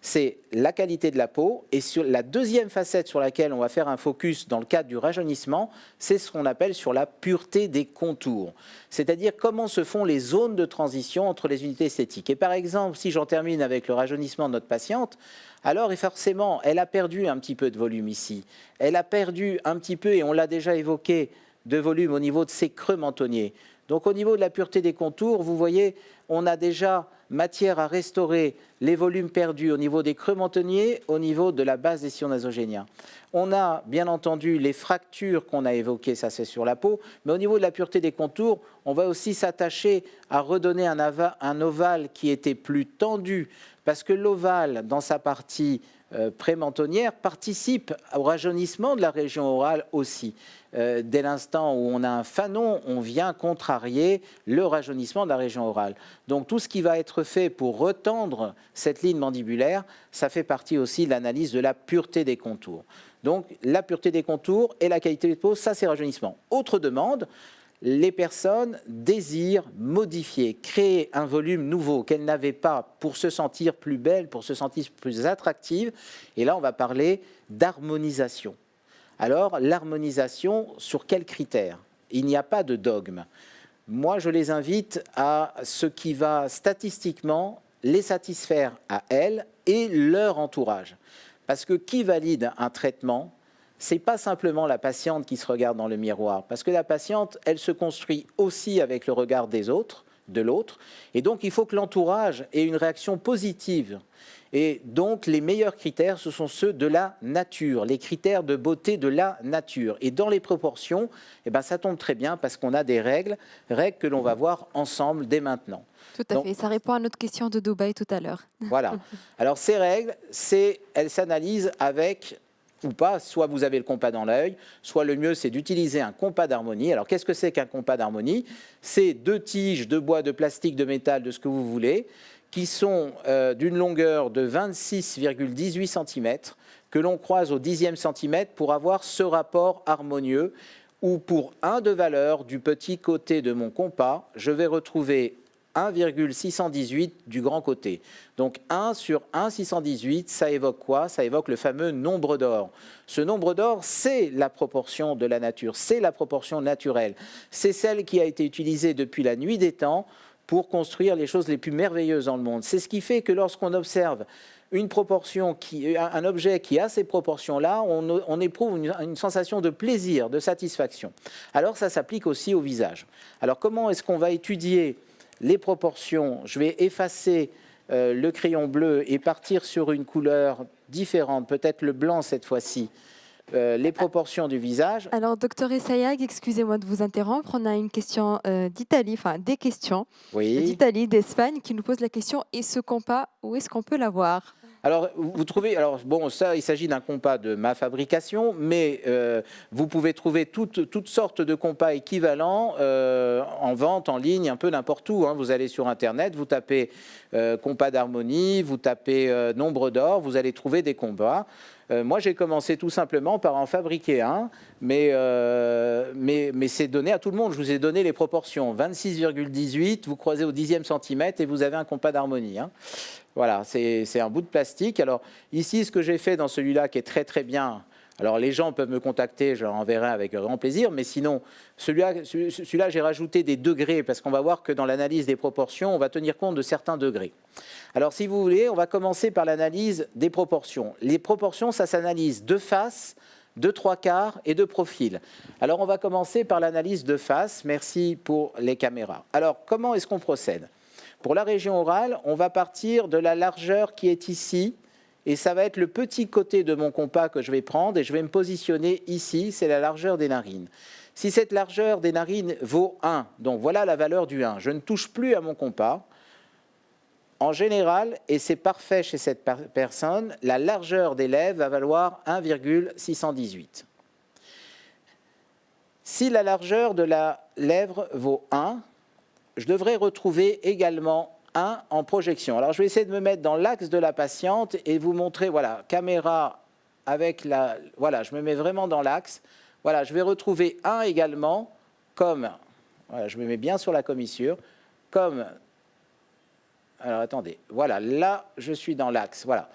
B: c'est la qualité de la peau. Et sur la deuxième facette sur laquelle on va faire un focus dans le cadre du rajeunissement, c'est ce qu'on appelle sur la pureté des contours. C'est-à-dire comment se font les zones de transition entre les unités esthétiques. Et par exemple, si j'en termine avec le rajeunissement de notre patiente, alors et forcément, elle a perdu un petit peu de volume ici. Elle a perdu un petit peu, et on l'a déjà évoqué, de volume au niveau de ses creux mentonniers. Donc au niveau de la pureté des contours, vous voyez, on a déjà matière à restaurer les volumes perdus au niveau des creux mentonniers, au niveau de la base des sillons nasogéniens. On a bien entendu les fractures qu'on a évoquées, ça c'est sur la peau, mais au niveau de la pureté des contours, on va aussi s'attacher à redonner un ovale qui était plus tendu, parce que l'ovale, dans sa partie prémentonnière, participe au rajeunissement de la région orale aussi. Dès l'instant où on a un fanon, on vient contrarier le rajeunissement de la région orale. Donc tout ce qui va être fait pour retendre cette ligne mandibulaire, ça fait partie aussi de l'analyse de la pureté des contours. Donc la pureté des contours et la qualité de peau, ça c'est rajeunissement. Autre demande, les personnes désirent modifier, créer un volume nouveau qu'elles n'avaient pas pour se sentir plus belles, pour se sentir plus attractives. Et là, on va parler d'harmonisation. Alors, l'harmonisation, sur quels critères? Il n'y a pas de dogme. Moi, je les invite à ce qui va statistiquement les satisfaire à elles et leur entourage. Parce que qui valide un traitement? Ce n'est pas simplement la patiente qui se regarde dans le miroir, parce que la patiente, elle se construit aussi avec le regard des autres, de l'autre, et donc il faut que l'entourage ait une réaction positive. Et donc les meilleurs critères, ce sont ceux de la nature, les critères de beauté de la nature. Et dans les proportions, eh ben, ça tombe très bien parce qu'on a des règles que l'on va voir ensemble dès maintenant.
A: Tout à fait, ça répond à notre question de Dubaï tout à l'heure.
B: Voilà. Alors ces règles, elles s'analysent avec ou pas, soit vous avez le compas dans l'œil, soit le mieux c'est d'utiliser un compas d'harmonie. Alors qu'est-ce que c'est qu'un compas d'harmonie? C'est 2 tiges de bois, de plastique, de métal, de ce que vous voulez, qui sont d'une longueur de 26,18 cm, que l'on croise au 10e centimètre pour avoir ce rapport harmonieux, où pour 1 de valeur du petit côté de mon compas, je vais retrouver 1,618 du grand côté. Donc 1 sur 1,618, ça évoque quoi? Ça évoque le fameux nombre d'or. Ce nombre d'or, c'est la proportion de la nature, c'est la proportion naturelle. C'est celle qui a été utilisée depuis la nuit des temps pour construire les choses les plus merveilleuses dans le monde. C'est ce qui fait que lorsqu'on observe une proportion, un objet qui a ces proportions-là, on éprouve une sensation de plaisir, de satisfaction. Alors ça s'applique aussi au visage. Alors comment est-ce qu'on va étudier les proportions? Je vais effacer le crayon bleu et partir sur une couleur différente, peut-être le blanc cette fois-ci. Les proportions du visage.
A: Alors, docteur Essayag, excusez-moi de vous interrompre. On a une question d'Italie, enfin des questions d'Italie, d'Espagne, qui nous posent la question, et ce compas, où est-ce qu'on peut l'avoir?
B: Alors, vous trouvez, alors bon, ça, il s'agit d'un compas de ma fabrication, mais vous pouvez trouver toutes sortes de compas équivalents en vente, en ligne, un peu n'importe où. Vous allez sur Internet, vous tapez compas d'harmonie, vous tapez nombre d'or, vous allez trouver des compas. Moi, j'ai commencé tout simplement par en fabriquer un, mais c'est donné à tout le monde. Je vous ai donné les proportions. 26,18, vous croisez au 10e centimètre et vous avez un compas d'harmonie. Voilà, c'est un bout de plastique. Alors ici, ce que j'ai fait dans celui-là qui est très très bien, alors les gens peuvent me contacter, je leur enverrai avec grand plaisir, mais sinon, celui-là j'ai rajouté des degrés, parce qu'on va voir que dans l'analyse des proportions, on va tenir compte de certains degrés. Alors si vous voulez, on va commencer par l'analyse des proportions. Les proportions, ça s'analyse de face, de 3/4 et de profil. Alors on va commencer par l'analyse de face. Merci pour les caméras. Alors comment est-ce qu'on procède? Pour la région orale, on va partir de la largeur qui est ici, et ça va être le petit côté de mon compas que je vais prendre, et je vais me positionner ici, c'est la largeur des narines. Si cette largeur des narines vaut 1, donc voilà la valeur du 1, je ne touche plus à mon compas. En général, et c'est parfait chez cette personne, la largeur des lèvres va valoir 1,618. Si la largeur de la lèvre vaut 1, je devrais retrouver également 1 en projection. Alors, je vais essayer de me mettre dans l'axe de la patiente et vous montrer, voilà, caméra avec la... Voilà, je me mets vraiment dans l'axe. Voilà, je vais retrouver 1 également, comme... Voilà, je me mets bien sur la commissure, comme Alors attendez, voilà, là je suis dans l'axe, voilà.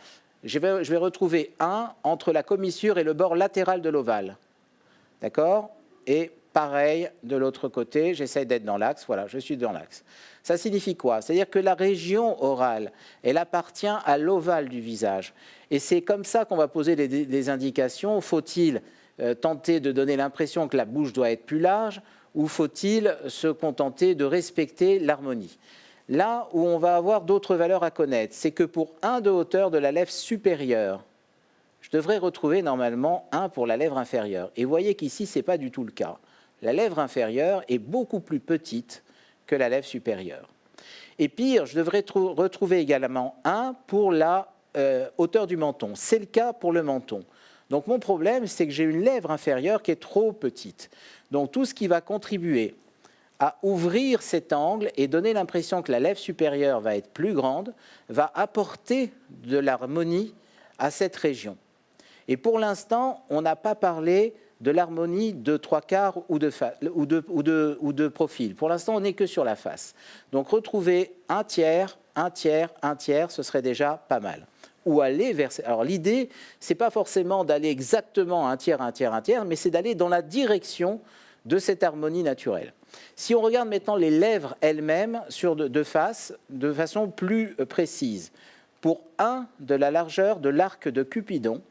B: Je vais retrouver 1 entre la commissure et le bord latéral de l'ovale. D'accord? Et pareil de l'autre côté, j'essaie d'être dans l'axe, voilà, je suis dans l'axe. Ça signifie quoi? C'est-à-dire que la région orale, elle appartient à l'ovale du visage. Et c'est comme ça qu'on va poser des indications. Faut-il tenter de donner l'impression que la bouche doit être plus large ou faut-il se contenter de respecter l'harmonie? Là où on va avoir d'autres valeurs à connaître, c'est que pour 1 de hauteur de la lèvre supérieure, je devrais retrouver normalement 1 pour la lèvre inférieure. Et vous voyez qu'ici, ce n'est pas du tout le cas. La lèvre inférieure est beaucoup plus petite que la lèvre supérieure. Et pire, je devrais retrouver également 1 pour la hauteur du menton. C'est le cas pour le menton. Donc mon problème, c'est que j'ai une lèvre inférieure qui est trop petite. Donc tout ce qui va contribuer à ouvrir cet angle et donner l'impression que la lèvre supérieure va être plus grande, va apporter de l'harmonie à cette région. Et pour l'instant, on n'a pas parlé de l'harmonie de 3/4 ou de profil. Pour l'instant, on n'est que sur la face. Donc retrouver 1/3, 1/3, 1/3, ce serait déjà pas mal. Ou aller vers... Alors l'idée, ce n'est pas forcément d'aller exactement 1/3, 1/3, 1/3, mais c'est d'aller dans la direction de cette harmonie naturelle. Si on regarde maintenant les lèvres elles-mêmes de face, de façon plus précise, pour 1 de la largeur de l'arc de Cupidon,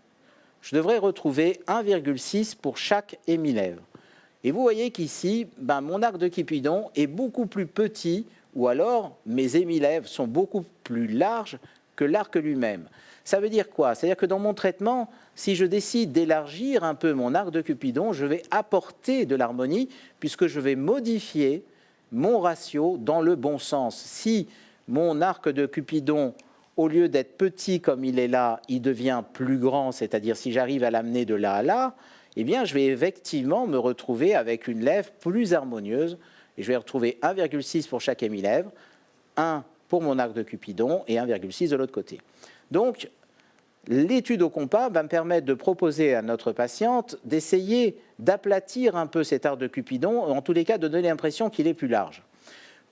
B: je devrais retrouver 1,6 pour chaque hémilèvre. Et vous voyez qu'ici, mon arc de Cupidon est beaucoup plus petit, ou alors mes hémilèvres sont beaucoup plus larges que l'arc lui-même. Ça veut dire quoi? C'est-à-dire que dans mon traitement, si je décide d'élargir un peu mon arc de Cupidon, je vais apporter de l'harmonie puisque je vais modifier mon ratio dans le bon sens. Si mon arc de Cupidon, au lieu d'être petit comme il est là, il devient plus grand, c'est-à-dire si j'arrive à l'amener de là à là, eh bien je vais effectivement me retrouver avec une lèvre plus harmonieuse et je vais retrouver 1,6 pour chaque hémilèvre, 1 pour mon arc de Cupidon et 1,6 de l'autre côté. Donc, l'étude au compas va me permettre de proposer à notre patiente d'essayer d'aplatir un peu cet arc de Cupidon, en tous les cas de donner l'impression qu'il est plus large.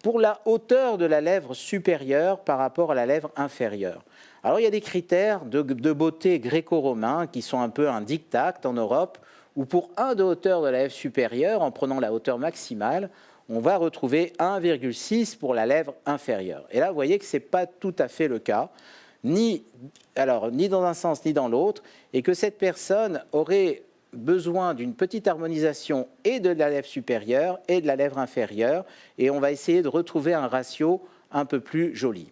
B: Pour la hauteur de la lèvre supérieure par rapport à la lèvre inférieure. Alors il y a des critères de beauté gréco-romains qui sont un peu un diktat en Europe, où pour 1 de hauteur de la lèvre supérieure, en prenant la hauteur maximale, on va retrouver 1,6 pour la lèvre inférieure. Et là, vous voyez que ce n'est pas tout à fait le cas. Ni dans un sens ni dans l'autre, et que cette personne aurait besoin d'une petite harmonisation et de la lèvre supérieure et de la lèvre inférieure, et on va essayer de retrouver un ratio un peu plus joli.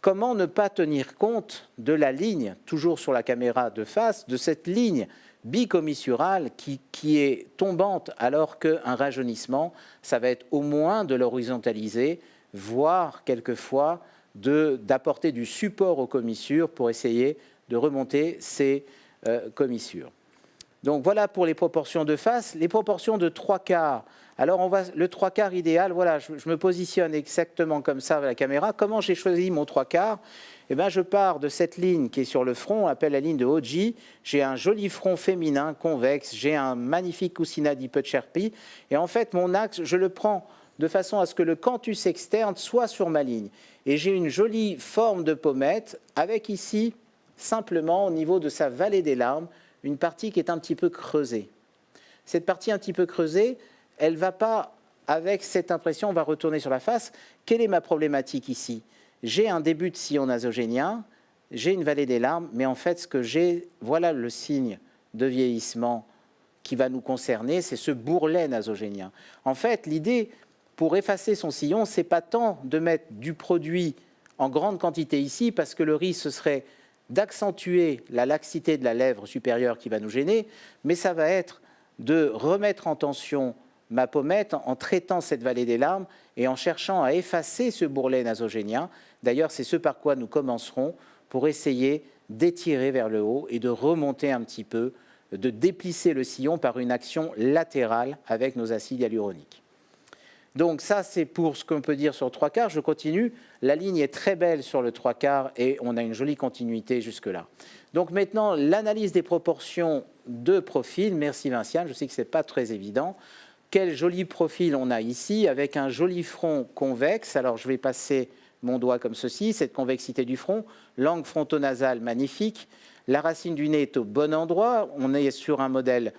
B: Comment ne pas tenir compte de la ligne, toujours sur la caméra de face, de cette ligne bicommissurale qui est tombante alors qu'un rajeunissement, ça va être au moins de l'horizontaliser, voire quelquefois d'apporter du support aux commissures pour essayer de remonter ces commissures. Donc voilà pour les proportions de face. Les proportions de 3/4. Alors le 3/4 idéal, voilà, je me positionne exactement comme ça avec la caméra. Comment j'ai choisi mon 3/4? Eh bien, je pars de cette ligne qui est sur le front, on appelle la ligne de Hoji. J'ai un joli front féminin, convexe. J'ai un magnifique coussinat d'hypertropie. Et en fait, mon axe, je le prends de façon à ce que le canthus externe soit sur ma ligne. Et j'ai une jolie forme de pommette avec ici, simplement au niveau de sa vallée des larmes, une partie qui est un petit peu creusée. Cette partie un petit peu creusée, elle ne va pas, avec cette impression, on va retourner sur la face. Quelle est ma problématique ici? J'ai un début de sillon nasogénien, j'ai une vallée des larmes, mais en fait, ce que j'ai, voilà le signe de vieillissement qui va nous concerner, c'est ce bourrelet nasogénien. En fait, l'idée, pour effacer son sillon, ce n'est pas tant de mettre du produit en grande quantité ici, parce que le risque, ce serait d'accentuer la laxité de la lèvre supérieure qui va nous gêner, mais ça va être de remettre en tension ma pommette en traitant cette vallée des larmes et en cherchant à effacer ce bourrelet nasogénien. D'ailleurs, c'est ce par quoi nous commencerons pour essayer d'étirer vers le haut et de remonter un petit peu, de déplisser le sillon par une action latérale avec nos acides hyaluroniques. Donc ça, c'est pour ce qu'on peut dire sur le 3/4. Je continue. La ligne est très belle sur le 3/4 et on a une jolie continuité jusque-là. Donc maintenant, l'analyse des proportions de profil. Merci Vinciane, je sais que ce n'est pas très évident. Quel joli profil on a ici avec un joli front convexe. Alors je vais passer mon doigt comme ceci, cette convexité du front, l'angle frontonasal magnifique, la racine du nez est au bon endroit, on est sur un modèle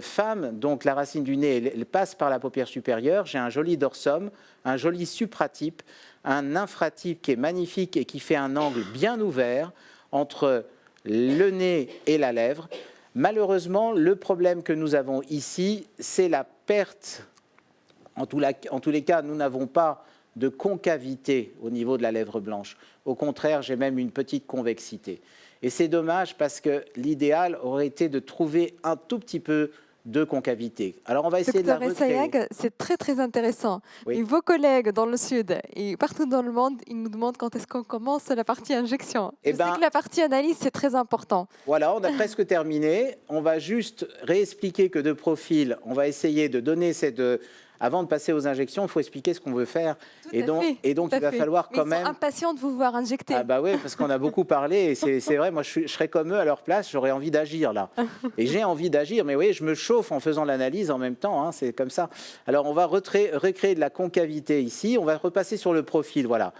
B: femme, donc la racine du nez elle passe par la paupière supérieure, j'ai un joli dorsum, un joli supratype, un infratype qui est magnifique et qui fait un angle bien ouvert entre le nez et la lèvre. Malheureusement, le problème que nous avons ici, c'est la perte. En tous les cas, nous n'avons pas de concavité au niveau de la lèvre blanche. Au contraire, j'ai même une petite convexité. Et c'est dommage parce que l'idéal aurait été de trouver un tout petit peu de concavité. Alors on va essayer de la
A: Docteur
B: recréer.
A: Essayag, c'est très très intéressant.
B: Oui.
A: Et vos collègues dans le sud et partout dans le monde, ils nous demandent quand est-ce qu'on commence la partie injection.
B: Eh
A: Je
B: ben,
A: sais que la partie analyse, c'est très important.
B: Voilà, on a presque terminé. On va juste réexpliquer que de profil, on va essayer de donner cette... Avant de passer aux injections, il faut expliquer ce qu'on veut faire.
A: Tout
B: Et
A: à
B: donc,
A: fait,
B: il
A: tout à
B: va
A: fait.
B: falloir
A: Mais
B: quand
A: ils
B: même...
A: sont impatients de vous voir injecter.
B: Ah bah oui, parce qu'on a beaucoup parlé et c'est vrai, moi je serais comme eux à leur place, j'aurais envie d'agir là. Et j'ai envie d'agir, mais vous voyez, je me chauffe en faisant l'analyse en même temps, hein, c'est comme ça. Alors on va recréer de la concavité ici, on va repasser sur le profil, voilà.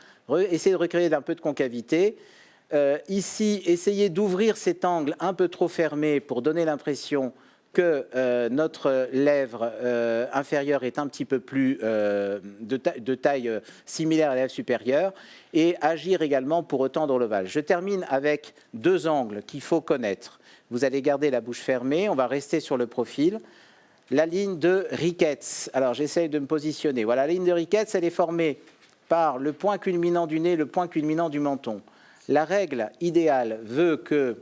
B: Essayer de recréer un peu de concavité. Ici, essayer d'ouvrir cet angle un peu trop fermé pour donner l'impression que notre lèvre inférieure est un petit peu plus de taille similaire à la lèvre supérieure et agir également pour retendre l'ovale. Je termine avec deux angles qu'il faut connaître. Vous allez garder la bouche fermée, on va rester sur le profil. La ligne de Ricketts, alors j'essaye de me positionner. Voilà, la ligne de Ricketts, elle est formée par le point culminant du nez et le point culminant du menton. La règle idéale veut que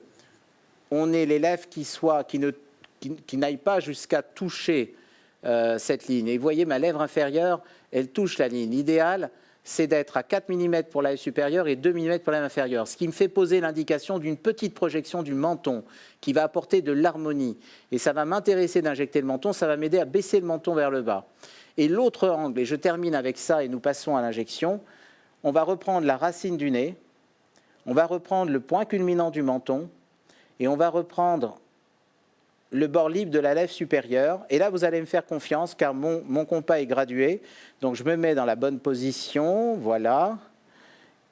B: on ait les lèvres qui n'aille pas jusqu'à toucher cette ligne. Et vous voyez, ma lèvre inférieure, elle touche la ligne. L'idéal, c'est d'être à 4 mm pour la lèvre supérieure et 2 mm pour la lèvre inférieure, ce qui me fait poser l'indication d'une petite projection du menton qui va apporter de l'harmonie. Et ça va m'intéresser d'injecter le menton, ça va m'aider à baisser le menton vers le bas. Et l'autre angle, et je termine avec ça et nous passons à l'injection, on va reprendre la racine du nez, on va reprendre le point culminant du menton et on va reprendre le bord libre de la lèvre supérieure. Et là, vous allez me faire confiance car mon compas est gradué. Donc, je me mets dans la bonne position. Voilà.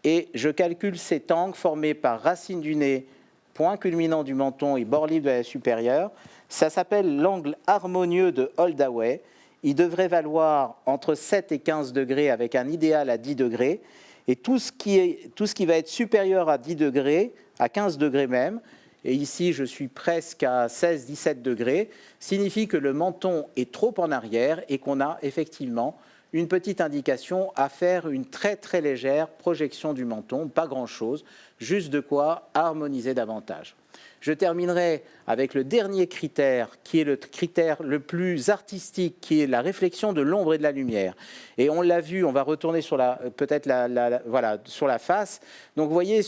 B: Et je calcule cet angle formé par racine du nez, point culminant du menton et bord libre de la lèvre supérieure. Ça s'appelle l'angle harmonieux de Holdaway. Il devrait valoir entre 7 et 15 degrés avec un idéal à 10 degrés. Et tout ce qui va être supérieur à 10 degrés, à 15 degrés même, et ici je suis presque à 16-17 degrés, signifie que le menton est trop en arrière et qu'on a effectivement une petite indication à faire une très très légère projection du menton, pas grand-chose, juste de quoi harmoniser davantage. Je terminerai avec le dernier critère, qui est le critère le plus artistique, qui est la réflexion de l'ombre et de la lumière. Et on l'a vu, on va retourner sur voilà, sur la face. Donc vous voyez,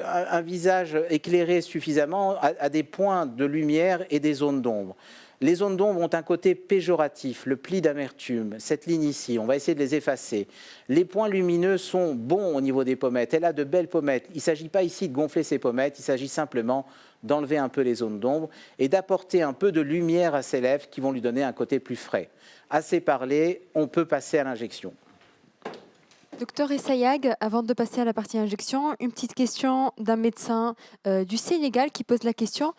B: un visage éclairé suffisamment a des points de lumière et des zones d'ombre. Les zones d'ombre ont un côté péjoratif, le pli d'amertume, cette ligne ici, on va essayer de les effacer. Les points lumineux sont bons au niveau des pommettes, elle a de belles pommettes. Il ne s'agit pas ici de gonfler ses pommettes, il s'agit simplement d'enlever un peu les zones d'ombre et d'apporter un peu de lumière à ses lèvres qui vont lui donner un côté plus frais. Assez parlé, on peut passer à l'injection.
A: Docteur Essayag, avant de passer à la partie injection, une petite question d'un médecin du Sénégal qui pose la question.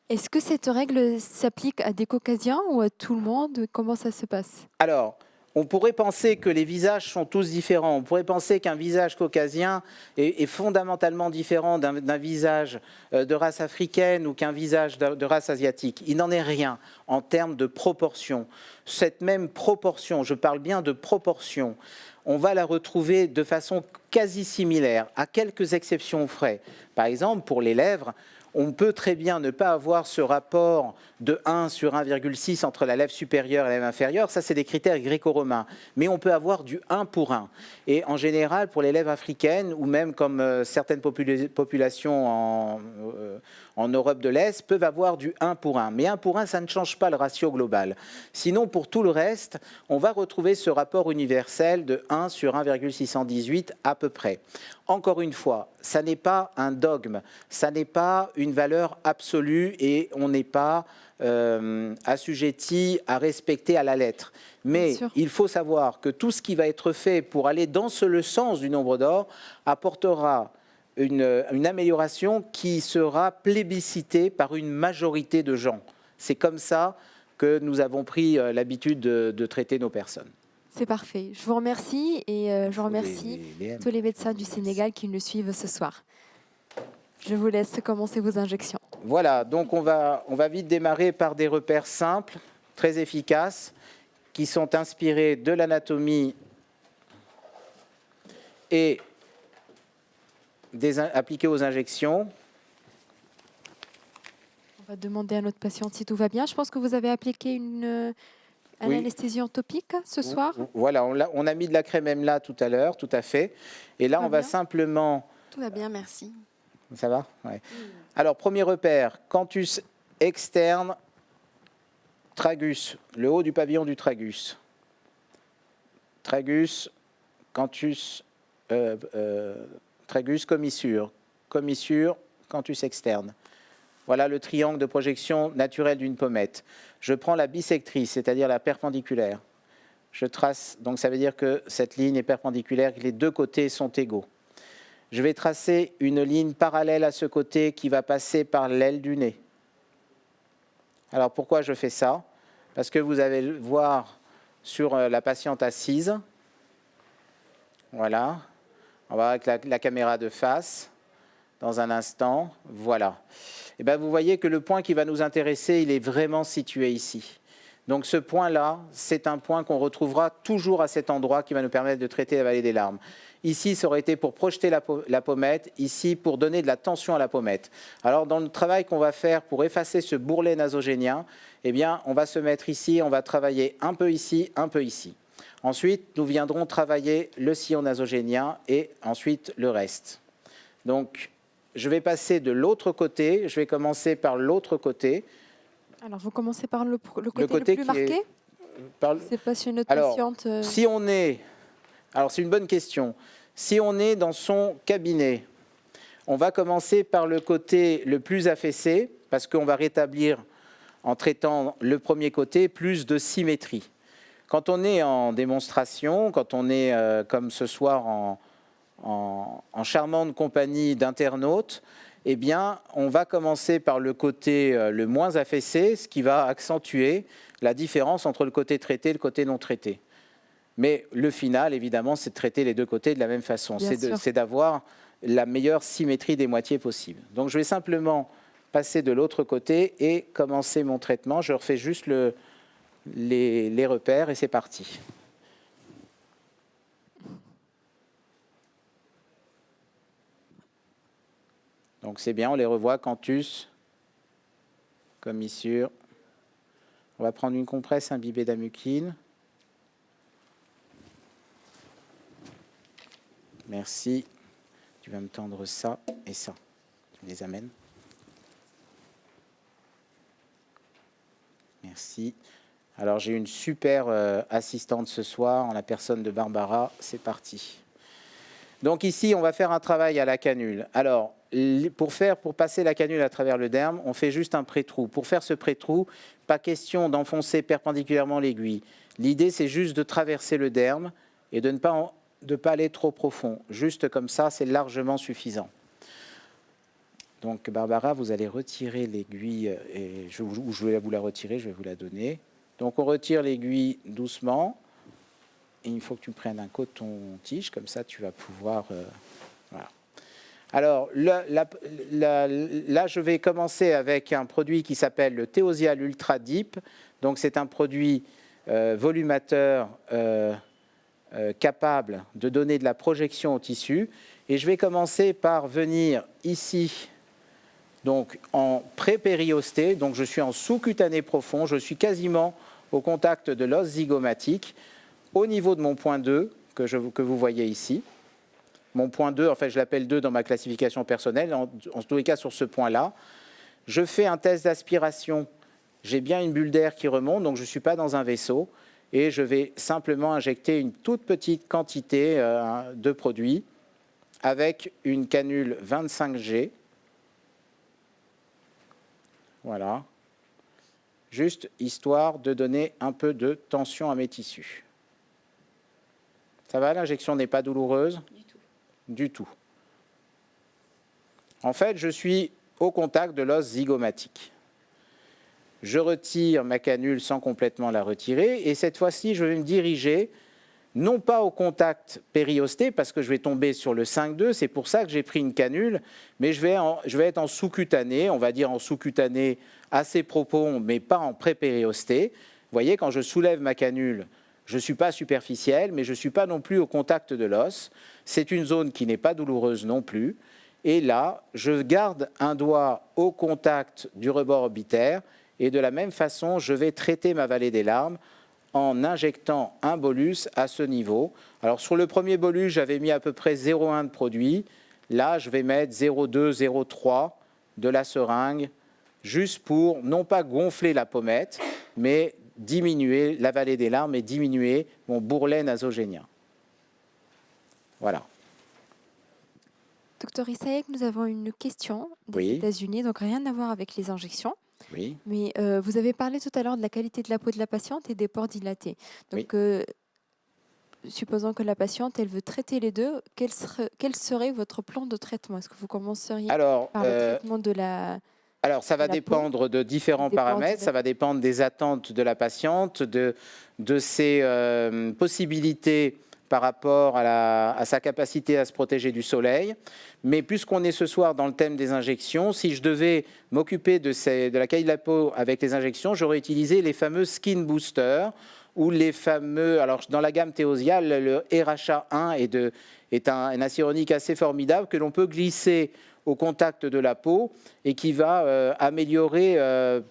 A: Est-ce que cette règle s'applique à des Caucasiens ou à tout le monde? Comment ça se passe?
B: Alors, on pourrait penser que les visages sont tous différents. On pourrait penser qu'un visage caucasien est fondamentalement différent d'un visage de race africaine ou qu'un visage de race asiatique. Il n'en est rien en termes de proportion. Cette même proportion, je parle bien de proportion, on va la retrouver de façon quasi similaire, à quelques exceptions près. Par exemple, pour les lèvres, on peut très bien ne pas avoir ce rapport de 1 sur 1,6 entre la lèvre supérieure et la lèvre inférieure. Ça, c'est des critères gréco-romains. Mais on peut avoir du 1 pour 1. Et en général, pour les lèvres africaines, ou même comme certaines populations en Europe de l'Est, peuvent avoir du 1 pour 1. Mais 1 pour 1, ça ne change pas le ratio global. Sinon, pour tout le reste, on va retrouver ce rapport universel de 1 sur 1,618 à peu près. Encore une fois, ça n'est pas un dogme, ça n'est pas une valeur absolue et on n'est pas assujetti à respecter à la lettre. Mais il faut savoir que tout ce qui va être fait pour aller dans le sens du nombre d'or apportera une amélioration qui sera plébiscitée par une majorité de gens. C'est comme ça que nous avons pris l'habitude de traiter nos personnes.
A: C'est parfait. Je vous remercie et je remercie tous les médecins du Sénégal qui nous suivent ce soir. Je vous laisse commencer vos injections.
B: Voilà, donc on va vite démarrer par des repères simples, très efficaces, qui sont inspirés de l'anatomie et appliqués aux injections.
A: On va demander à notre patiente si tout va bien. Je pense que vous avez appliqué une anesthésie topique ce soir.
B: Voilà, on a mis de la crème EMLA tout à l'heure, tout à fait. Et là, on va simplement...
C: Tout va bien, merci.
B: Ça va? Ouais. Alors, premier repère, canthus externe, tragus, le haut du pavillon du tragus. Tragus, canthus, tragus, commissure. Commissure, canthus externe. Voilà le triangle de projection naturelle d'une pommette. Je prends la bissectrice, c'est-à-dire la perpendiculaire. Je trace, donc ça veut dire que cette ligne est perpendiculaire, que les deux côtés sont égaux. Je vais tracer une ligne parallèle à ce côté qui va passer par l'aile du nez. Alors pourquoi je fais ça? Parce que vous allez le voir sur la patiente assise. Voilà. On va voir avec la caméra de face dans un instant. Voilà. Et bien, vous voyez que le point qui va nous intéresser, il est vraiment situé ici. Donc ce point-là, c'est un point qu'on retrouvera toujours à cet endroit qui va nous permettre de traiter la vallée des larmes. Ici, ça aurait été pour projeter la pommette, ici, pour donner de la tension à la pommette. Alors, dans le travail qu'on va faire pour effacer ce bourrelet nasogénien, eh bien, on va se mettre ici, on va travailler un peu ici, un peu ici. Ensuite, nous viendrons travailler le sillon nasogénien et ensuite le reste. Donc, je vais passer de l'autre côté, je vais commencer par l'autre côté.
A: Alors, vous commencez par le côté le plus marqué? C'est pas chez notre patiente.
B: Si on est... Alors, c'est une bonne question. Si on est dans son cabinet, on va commencer par le côté le plus affaissé, parce qu'on va rétablir, en traitant le premier côté, plus de symétrie. Quand on est en démonstration, quand on est, comme ce soir, en charmante compagnie d'internautes, eh bien, on va commencer par le côté le moins affaissé, ce qui va accentuer la différence entre le côté traité et le côté non traité. Mais le final, évidemment, c'est de traiter les deux côtés de la même façon. C'est d'avoir la meilleure symétrie des moitiés possible. Donc, je vais simplement passer de l'autre côté et commencer mon traitement. Je refais juste les repères et c'est parti. Donc, c'est bien, on les revoit, canthus, commissure. On va prendre une compresse imbibée d'amuquine. Merci. Tu vas me tendre ça et ça. Tu me les amènes. Merci. Alors, j'ai une super assistante ce soir, en la personne de Barbara. C'est parti. Donc ici, on va faire un travail à la canule. Alors, pour passer la canule à travers le derme, on fait juste un pré-trou. Pour faire ce pré-trou, pas question d'enfoncer perpendiculairement l'aiguille. L'idée, c'est juste de traverser le derme et de ne pas aller trop profond. Juste comme ça, c'est largement suffisant. Donc, Barbara, vous allez retirer l'aiguille. Où je vais vous la retirer, je vais vous la donner. Donc, on retire l'aiguille doucement. Et il faut que tu prennes un coton-tige, comme ça, tu vas pouvoir... voilà. Alors, là, je vais commencer avec un produit qui s'appelle le Théosial Ultra Deep. Donc, c'est un produit volumateur capable de donner de la projection au tissu. Et je vais commencer par venir ici, donc en pré-périosté. Donc, je suis en sous-cutané profond. Je suis quasiment au contact de l'os zygomatique, au niveau de mon point 2, que vous voyez ici. Mon point 2, en fait, je l'appelle 2 dans ma classification personnelle, en tous les cas sur ce point-là. Je fais un test d'aspiration. J'ai bien une bulle d'air qui remonte, donc je ne suis pas dans un vaisseau. Et je vais simplement injecter une toute petite quantité de produit. avec une canule 25G. Voilà. Juste histoire de donner un peu de tension à mes tissus. Ça va, l'injection n'est pas douloureuse?
C: Du tout.
B: Du tout. En fait, je suis au contact de l'os zygomatique. Je retire ma canule sans complètement la retirer et cette fois-ci, je vais me diriger non pas au contact périosté parce que je vais tomber sur le 5,2, c'est pour ça que j'ai pris une canule, mais je vais être en sous-cutané, on va dire en sous-cutané assez profond, mais pas en pré-périosté. Vous voyez, quand je soulève ma canule, je ne suis pas superficiel, mais je ne suis pas non plus au contact de l'os. C'est une zone qui n'est pas douloureuse non plus. Et là, je garde un doigt au contact du rebord orbitaire et de la même façon, je vais traiter ma vallée des larmes en injectant un bolus à ce niveau. Alors sur le premier bolus, j'avais mis à peu près 0,1 de produit. Là, je vais mettre 0,2, 0,3 de la seringue, juste pour non pas gonfler la pommette, mais diminuer la vallée des larmes et diminuer mon bourrelet nasogénien. Voilà.
A: Docteur Issaïek, nous avons une question des
B: Oui.
A: États-Unis, donc rien à voir avec les injections.
B: Oui.
A: Mais vous avez parlé tout à l'heure de la qualité de la peau de la patiente et des pores dilatés. Donc, supposons que la patiente, elle veut traiter les deux, quel serait votre plan de traitement? Est-ce que vous commenceriez par le traitement de la
B: Alors, ça va
A: la peau,
B: dépendre de différents
A: des pores
B: paramètres, ça va dépendre des attentes de la patiente, de ses possibilités par rapport à sa capacité à se protéger du soleil. Mais puisqu'on est ce soir dans le thème des injections, si je devais m'occuper de la qualité de la peau avec les injections, j'aurais utilisé les fameux skin boosters ou les fameux, alors dans la gamme Théosia, le RHA1 est un acide hyaluronique assez formidable que l'on peut glisser au contact de la peau et qui va améliorer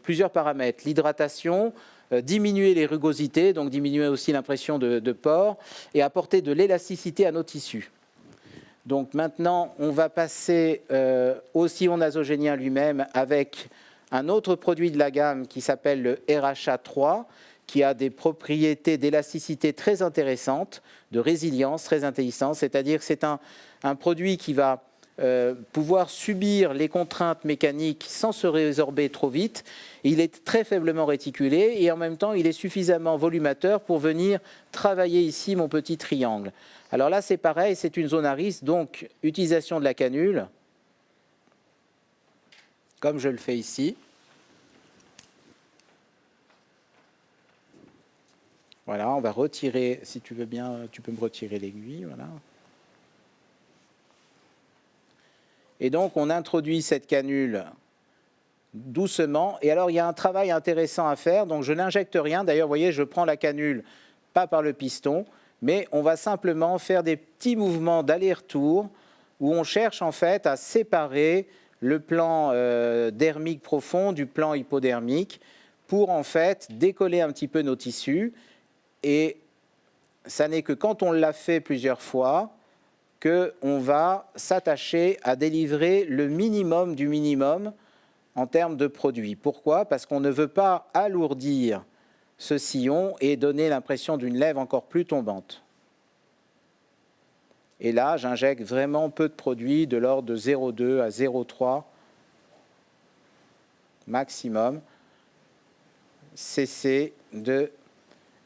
B: plusieurs paramètres. L'hydratation, diminuer les rugosités, donc diminuer aussi l'impression de pores et apporter de l'élasticité à nos tissus. Donc maintenant, on va passer au sillon nasogénien lui-même avec un autre produit de la gamme qui s'appelle le RHA3, qui a des propriétés d'élasticité très intéressantes, de résilience très intéressantes, c'est-à-dire que c'est un produit qui va pouvoir subir les contraintes mécaniques sans se résorber trop vite. Il est très faiblement réticulé et en même temps, il est suffisamment volumateur pour venir travailler ici mon petit triangle. Alors là, c'est pareil, c'est une zone à risque, donc utilisation de la canule, comme je le fais ici. Voilà, on va retirer, si tu veux bien, tu peux me retirer l'aiguille, voilà. Et donc, on introduit cette canule doucement. Et alors, il y a un travail intéressant à faire. Donc, je n'injecte rien. D'ailleurs, vous voyez, je prends la canule, pas par le piston, mais on va simplement faire des petits mouvements d'aller-retour où on cherche en fait à séparer le plan dermique profond du plan hypodermique pour en fait décoller un petit peu nos tissus. Et ça n'est que quand on l'a fait plusieurs fois qu'on va s'attacher à délivrer le minimum du minimum en termes de produits. Pourquoi? Parce qu'on ne veut pas alourdir ce sillon et donner l'impression d'une lèvre encore plus tombante. Et là, j'injecte vraiment peu de produits, de l'ordre de 0,2 à 0,3 maximum, cc de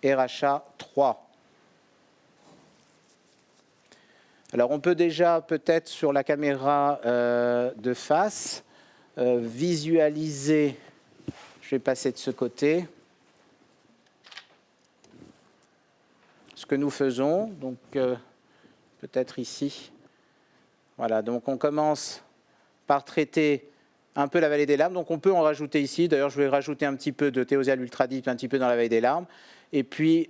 B: RHA3. Alors on peut déjà peut-être sur la caméra de face visualiser, je vais passer de ce côté, ce que nous faisons, donc peut-être ici. Voilà, donc on commence par traiter un peu la vallée des larmes, donc on peut en rajouter ici, d'ailleurs je vais rajouter un petit peu de Théosia Ultradip, un petit peu dans la vallée des larmes, et puis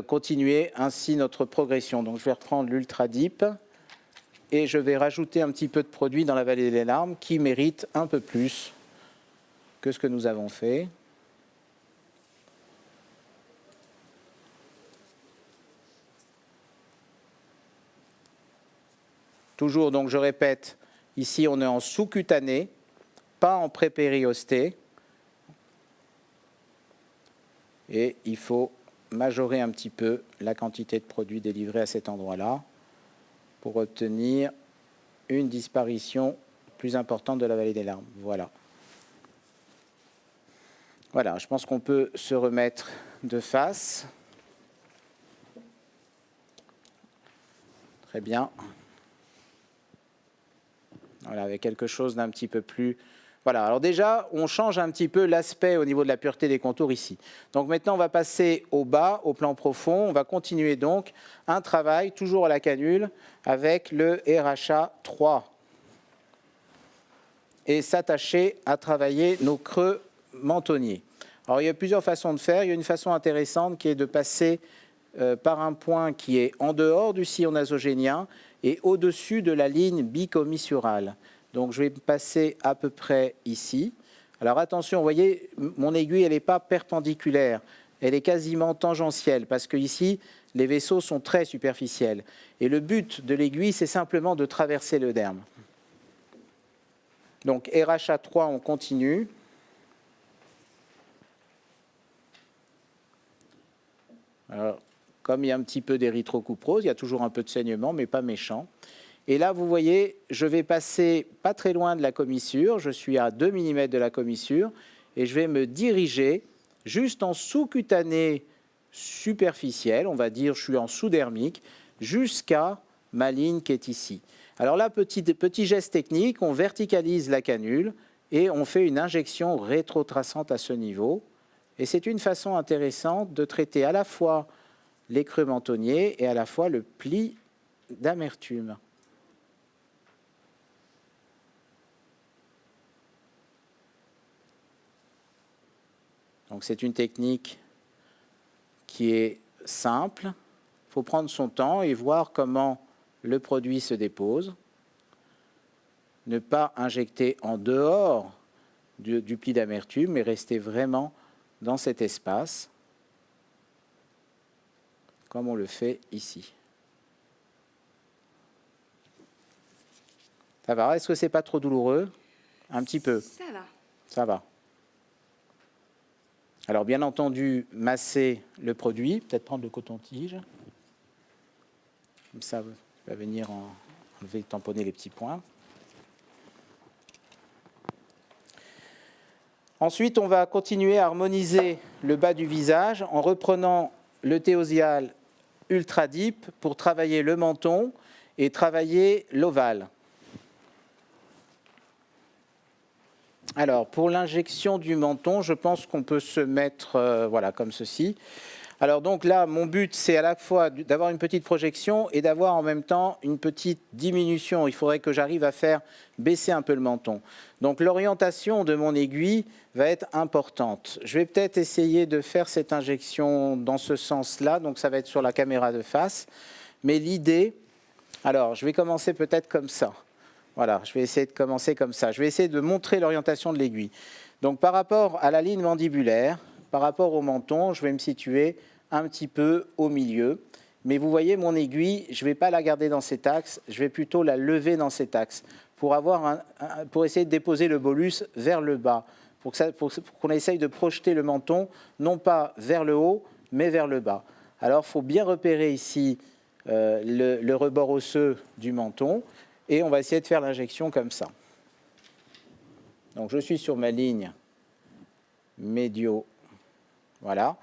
B: continuer ainsi notre progression. Donc je vais reprendre l'Ultradip. Et je vais rajouter un petit peu de produit dans la vallée des larmes qui mérite un peu plus que ce que nous avons fait. Toujours, donc je répète, ici on est en sous-cutané, pas en pré-périosté. Et il faut majorer un petit peu la quantité de produit délivré à cet endroit-là pour obtenir une disparition plus importante de la vallée des larmes. Voilà. Voilà, je pense qu'on peut se remettre de face. Très bien. Voilà, avec quelque chose d'un petit peu plus... Voilà, alors déjà, on change un petit peu l'aspect au niveau de la pureté des contours ici. Donc maintenant, on va passer au bas, au plan profond. On va continuer donc un travail, toujours à la canule, avec le RHA 3. Et s'attacher à travailler nos creux mentonniers. Alors, il y a plusieurs façons de faire. Il y a une façon intéressante qui est de passer par un point qui est en dehors du sillon nasogénien et au-dessus de la ligne bicommissurale. Donc, je vais passer à peu près ici. Alors, attention, vous voyez, mon aiguille, elle n'est pas perpendiculaire. Elle est quasiment tangentielle parce que ici, les vaisseaux sont très superficiels. Et le but de l'aiguille, c'est simplement de traverser le derme. Donc, RHA 3, on continue. Alors, comme il y a un petit peu d'érythrocuprose, il y a toujours un peu de saignement, mais pas méchant. Et là, vous voyez, je vais passer pas très loin de la commissure. Je suis à 2 mm de la commissure. Et je vais me diriger juste en sous-cutané superficiel. On va dire, je suis en sous-dermique, jusqu'à ma ligne qui est ici. Alors là, petit geste technique, on verticalise la canule et on fait une injection rétrotraçante à ce niveau. Et c'est une façon intéressante de traiter à la fois les creux mentonniers et à la fois le pli d'amertume. Donc c'est une technique qui est simple. Il faut prendre son temps et voir comment le produit se dépose. Ne pas injecter en dehors du pli d'amertume, mais rester vraiment dans cet espace, comme on le fait ici. Ça va? Est-ce que c'est pas trop douloureux? Un petit peu.
C: Ça va.
B: Ça va. Alors, bien entendu, masser le produit, peut-être prendre le coton-tige. Comme ça, va venir enlever, tamponner les petits points. Ensuite, on va continuer à harmoniser le bas du visage en reprenant le théosial ultra deep pour travailler le menton et travailler l'ovale. Alors, pour l'injection du menton, je pense qu'on peut se mettre voilà, comme ceci. Alors donc là, mon but, c'est à la fois d'avoir une petite projection et d'avoir en même temps une petite diminution. Il faudrait que j'arrive à faire baisser un peu le menton. Donc l'orientation de mon aiguille va être importante. Je vais peut-être essayer de faire cette injection dans ce sens-là. Donc ça va être sur la caméra de face. Mais l'idée, alors je vais commencer peut-être comme ça. Voilà, je vais essayer de commencer comme ça. Je vais essayer de montrer l'orientation de l'aiguille. Donc par rapport à la ligne mandibulaire, par rapport au menton, je vais me situer un petit peu au milieu. Mais vous voyez, mon aiguille, je ne vais pas la garder dans cet axe, je vais plutôt la lever dans cet axe pour essayer de déposer le bolus vers le bas, pour qu'on essaye de projeter le menton, non pas vers le haut, mais vers le bas. Alors, il faut bien repérer ici le rebord osseux du menton, et on va essayer de faire l'injection comme ça. Donc, je suis sur ma ligne médio. Voilà.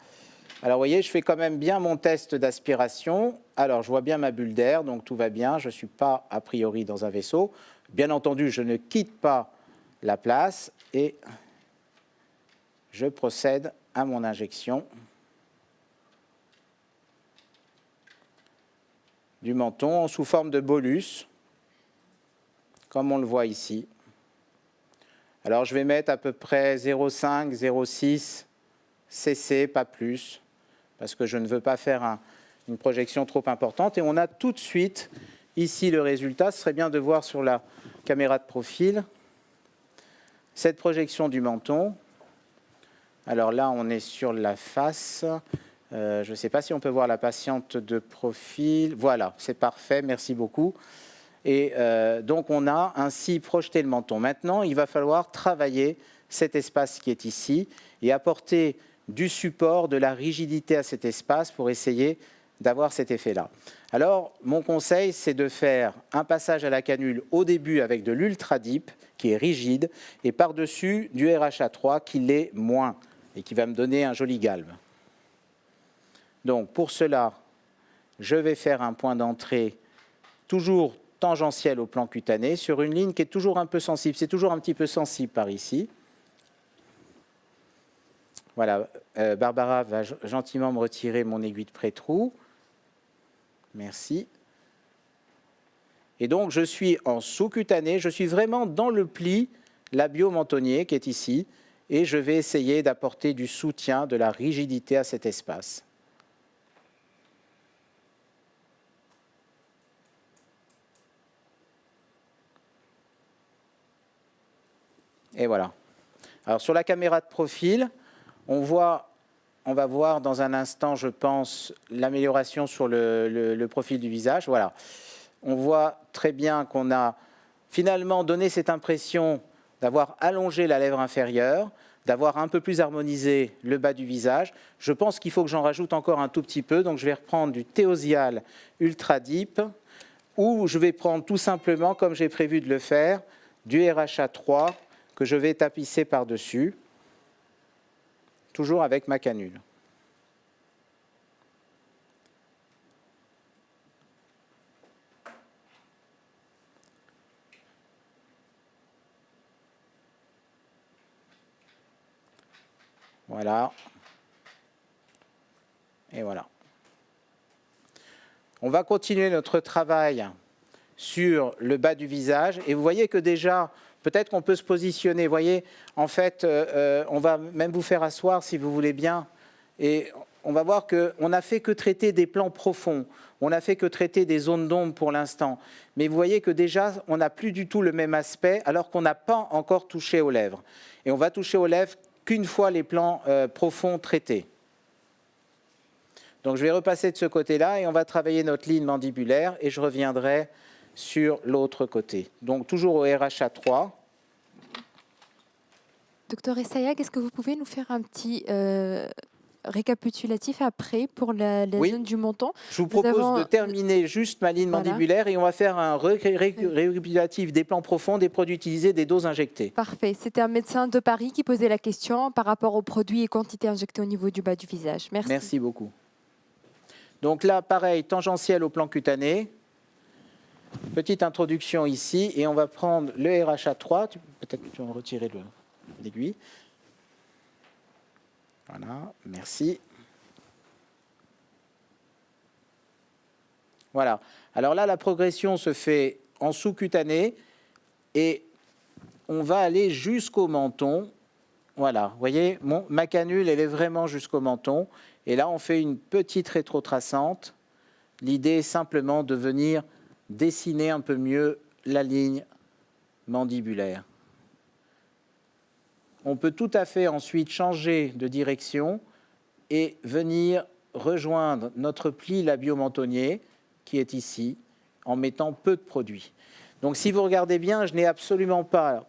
B: Alors, vous voyez, je fais quand même bien mon test d'aspiration. Alors, je vois bien ma bulle d'air, donc tout va bien. Je ne suis pas a priori dans un vaisseau. Bien entendu, je ne quitte pas la place et je procède à mon injection du menton sous forme de bolus, comme on le voit ici. Alors, je vais mettre à peu près 0,5, 0,6 cc, pas plus, parce que je ne veux pas faire une projection trop importante. Et on a tout de suite ici le résultat. Ce serait bien de voir sur la caméra de profil cette projection du menton. Alors là, on est sur la face. Je ne sais pas si on peut voir la patiente de profil. Voilà, c'est parfait, merci beaucoup. Et donc, on a ainsi projeté le menton. Maintenant, il va falloir travailler cet espace qui est ici et apporter du support, de la rigidité à cet espace pour essayer d'avoir cet effet-là. Alors, mon conseil, c'est de faire un passage à la canule au début avec de l'Ultra Deep, qui est rigide, et par-dessus du RHA3 qui l'est moins, et qui va me donner un joli galbe. Donc, pour cela, je vais faire un point d'entrée toujours tangentiel au plan cutané, sur une ligne qui est toujours un peu sensible. C'est toujours un petit peu sensible par ici. Voilà, Barbara va gentiment me retirer mon aiguille de pré-trou. Merci. Et donc, je suis en sous-cutané, je suis vraiment dans le pli labio-mentonnier qui est ici, et je vais essayer d'apporter du soutien, de la rigidité à cet espace. Et voilà. Alors, sur la caméra de profil, on va voir dans un instant, je pense, l'amélioration sur le profil du visage. Voilà. On voit très bien qu'on a finalement donné cette impression d'avoir allongé la lèvre inférieure, d'avoir un peu plus harmonisé le bas du visage. Je pense qu'il faut que j'en rajoute encore un tout petit peu. Donc, je vais reprendre du Théosial Ultra Deep, ou je vais prendre tout simplement, comme j'ai prévu de le faire, du RHA3 que je vais tapisser par-dessus, toujours avec ma canule. Voilà. Et voilà. On va continuer notre travail sur le bas du visage. Et vous voyez que déjà, peut-être qu'on peut se positionner. Vous voyez, en fait, on va même vous faire asseoir si vous voulez bien. Et on va voir qu'on n'a fait que traiter des plans profonds. On n'a fait que traiter des zones d'ombre pour l'instant. Mais vous voyez que déjà, on n'a plus du tout le même aspect, alors qu'on n'a pas encore touché aux lèvres. Et on va toucher aux lèvres qu'une fois les plans profonds traités. Donc je vais repasser de ce côté-là et on va travailler notre ligne mandibulaire et je reviendrai sur l'autre côté. Donc toujours au RHA3.
A: Docteur Essayag, est-ce que vous pouvez nous faire un petit récapitulatif après pour la
B: Oui.
A: zone du menton?
B: Je vous propose de terminer juste ma ligne mandibulaire et on va faire un récapitulatif des plans profonds, des produits utilisés, des doses injectées.
A: Parfait. C'était un médecin de Paris qui posait la question par rapport aux produits et quantités injectées au niveau du bas du visage. Merci.
B: Merci beaucoup. Donc là, pareil, tangentiel au plan cutané. Petite introduction ici et on va prendre le RHA3. Peut-être que tu vas retirer l'aiguille. Voilà, merci. Voilà. Alors là, la progression se fait en sous-cutané et on va aller jusqu'au menton. Voilà, vous voyez, ma canule, elle est vraiment jusqu'au menton. Et là, on fait une petite rétrotraçante. L'idée est simplement de venir dessiner un peu mieux la ligne mandibulaire. On peut tout à fait ensuite changer de direction et venir rejoindre notre pli labio-mentonnier qui est ici en mettant peu de produit. Donc si vous regardez bien, je n'ai absolument pas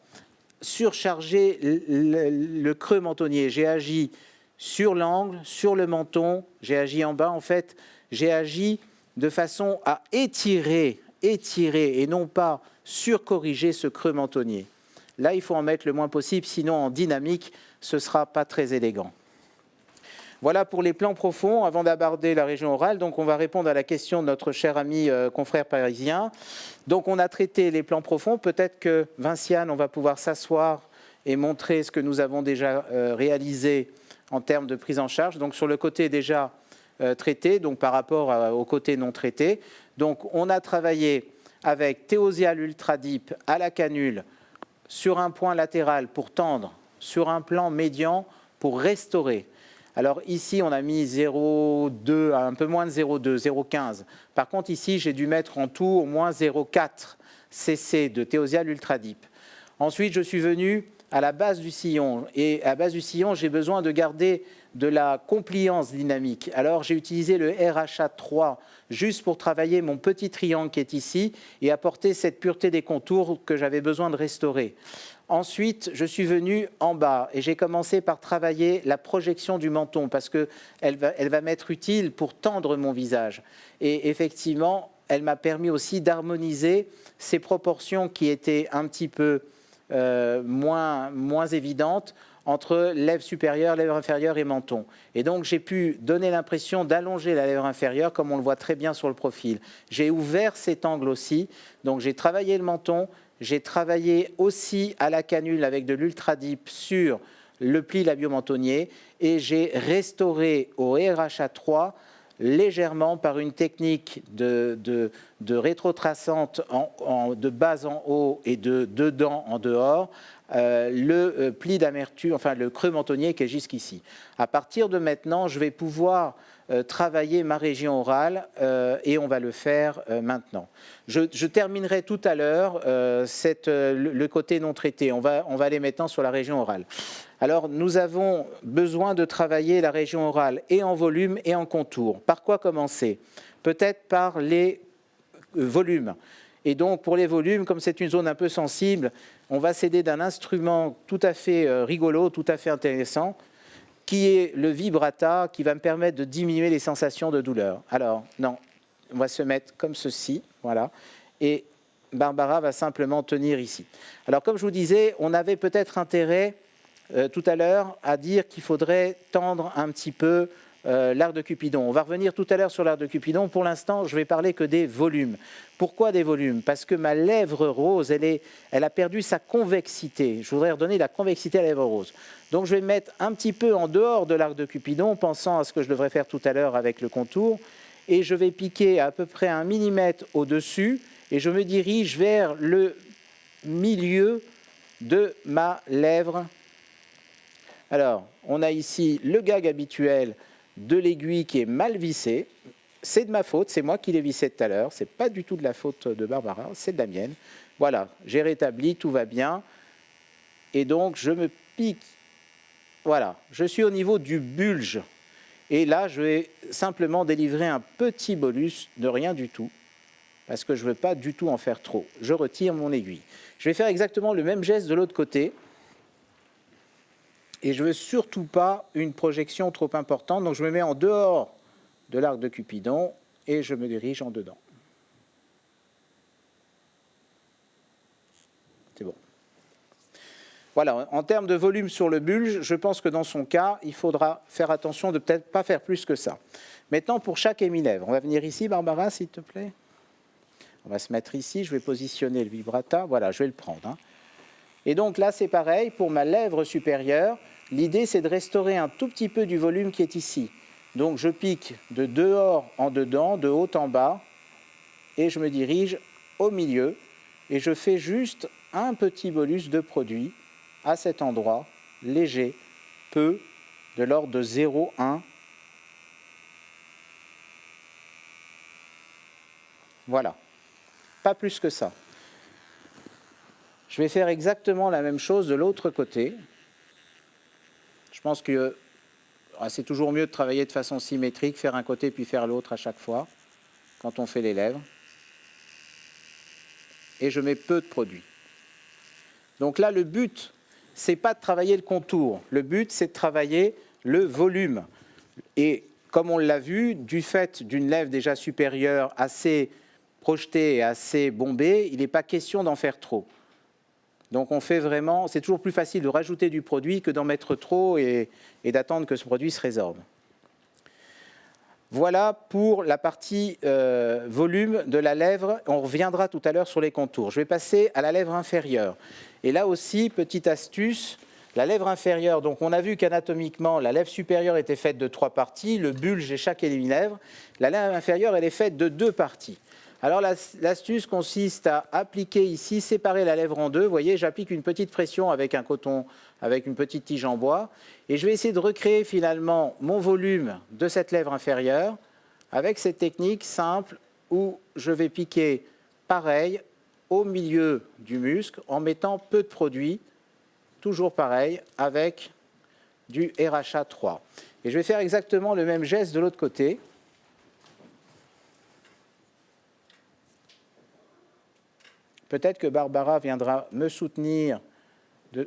B: surchargé le creux mentonnier. J'ai agi sur l'angle, sur le menton, j'ai agi en bas. En fait, j'ai agi de façon à étirer et non pas surcorriger ce creux mentonnier. Là, il faut en mettre le moins possible, sinon en dynamique, ce ne sera pas très élégant. Voilà pour les plans profonds, avant d'aborder la région orale. Donc, on va répondre à la question de notre cher ami confrère parisien. Donc, on a traité les plans profonds. Peut-être que, Vinciane, on va pouvoir s'asseoir et montrer ce que nous avons déjà réalisé en termes de prise en charge. Donc, sur le côté déjà traité, donc par rapport au côté non traité. Donc, on a travaillé avec Théosial Ultra Deep à la canule, sur un point latéral pour tendre, sur un plan médian pour restaurer. Alors ici, on a mis 0,2, un peu moins de 0,2, 0,15. Par contre, ici, j'ai dû mettre en tout au moins 0,4 cc de Théosial Ultra Deep. Ensuite, je suis venu à la base du sillon. Et à la base du sillon, j'ai besoin de garder de la compliance dynamique. Alors j'ai utilisé le RHA3 juste pour travailler mon petit triangle qui est ici et apporter cette pureté des contours que j'avais besoin de restaurer. Ensuite, je suis venu en bas et j'ai commencé par travailler la projection du menton parce qu'elle va m'être utile pour tendre mon visage. Et effectivement, elle m'a permis aussi d'harmoniser ces proportions qui étaient un petit peu moins évidentes entre lèvres supérieures, lèvres inférieures et menton. Et donc, j'ai pu donner l'impression d'allonger la lèvre inférieure, comme on le voit très bien sur le profil. J'ai ouvert cet angle aussi. Donc, j'ai travaillé le menton. J'ai travaillé aussi à la canule avec de l'Ultra Deep sur le pli labio-mentonnier. Et j'ai restauré au RHA3 légèrement par une technique de rétrotraçante de bas en haut et de dedans en dehors, le pli d'amertume, enfin le creux mentonnier qui est jusqu'ici. À partir de maintenant, je vais pouvoir travailler ma région orale et on va le faire maintenant. Je terminerai tout à l'heure le côté non traité. On va aller maintenant sur la région orale. Alors, nous avons besoin de travailler la région orale et en volume et en contour. Par quoi commencer? Peut-être par les volumes. Et donc, pour les volumes, comme c'est une zone un peu sensible, on va s'aider d'un instrument tout à fait rigolo, tout à fait intéressant, qui est le vibrata, qui va me permettre de diminuer les sensations de douleur. Alors, non, on va se mettre comme ceci, voilà, et Barbara va simplement tenir ici. Alors, comme je vous disais, on avait peut-être intérêt tout à l'heure à dire qu'il faudrait tendre un petit peu l'arc de Cupidon. On va revenir tout à l'heure sur l'arc de Cupidon. Pour l'instant, je vais parler que des volumes. Pourquoi des volumes? Parce que ma lèvre rose, elle a perdu sa convexité. Je voudrais redonner la convexité à la lèvre rose. Donc je vais me mettre un petit peu en dehors de l'arc de Cupidon, pensant à ce que je devrais faire tout à l'heure avec le contour. Et je vais piquer à peu près 1 millimètre au-dessus et je me dirige vers le milieu de ma lèvre. Alors, on a ici le gag habituel de l'aiguille qui est mal vissée. C'est de ma faute, c'est moi qui l'ai vissé tout à l'heure. Ce n'est pas du tout de la faute de Barbara, c'est de la mienne. Voilà, j'ai rétabli, tout va bien. Et donc, je me pique. Voilà, je suis au niveau du bulge. Et là, je vais simplement délivrer un petit bolus de rien du tout, parce que je ne veux pas du tout en faire trop. Je retire mon aiguille. Je vais faire exactement le même geste de l'autre côté. Et je ne veux surtout pas une projection trop importante. Donc je me mets en dehors de l'arc de Cupidon et je me dirige en dedans. C'est bon. Voilà, en termes de volume sur le bulge, je pense que dans son cas, il faudra faire attention de peut-être pas faire plus que ça. Maintenant, pour chaque émi-lèvre, on va venir ici, Barbara, s'il te plaît. On va se mettre ici, je vais positionner le vibrata. Voilà, je vais le prendre. Hein. Et donc là, c'est pareil, pour ma lèvre supérieure, l'idée, c'est de restaurer un tout petit peu du volume qui est ici. Donc je pique de dehors en dedans, de haut en bas, et je me dirige au milieu, et je fais juste un petit bolus de produit à cet endroit, léger, peu, de l'ordre de 0,1. Voilà, pas plus que ça. Je vais faire exactement la même chose de l'autre côté. Je pense que c'est toujours mieux de travailler de façon symétrique, faire un côté puis faire l'autre à chaque fois, quand on fait les lèvres. Et je mets peu de produit. Donc là, le but, c'est pas de travailler le contour. Le but, c'est de travailler le volume. Et comme on l'a vu, du fait d'une lèvre déjà supérieure assez projetée et assez bombée, il n'est pas question d'en faire trop. Donc on fait vraiment, c'est toujours plus facile de rajouter du produit que d'en mettre trop et d'attendre que ce produit se résorbe. Voilà pour la partie volume de la lèvre. On reviendra tout à l'heure sur les contours. Je vais passer à la lèvre inférieure. Et là aussi, petite astuce, la lèvre inférieure, donc on a vu qu'anatomiquement, la lèvre supérieure était faite de 3 parties, le bulge et chaque émi-lèvre. La lèvre inférieure, elle est faite de 2 parties. Alors l'astuce consiste à appliquer ici, séparer la lèvre en deux. Vous voyez, j'applique une petite pression avec un coton, avec une petite tige en bois. Et je vais essayer de recréer finalement mon volume de cette lèvre inférieure avec cette technique simple où je vais piquer pareil au milieu du muscle en mettant peu de produit, toujours pareil, avec du RHA3. Et je vais faire exactement le même geste de l'autre côté. Peut-être que Barbara viendra me soutenir.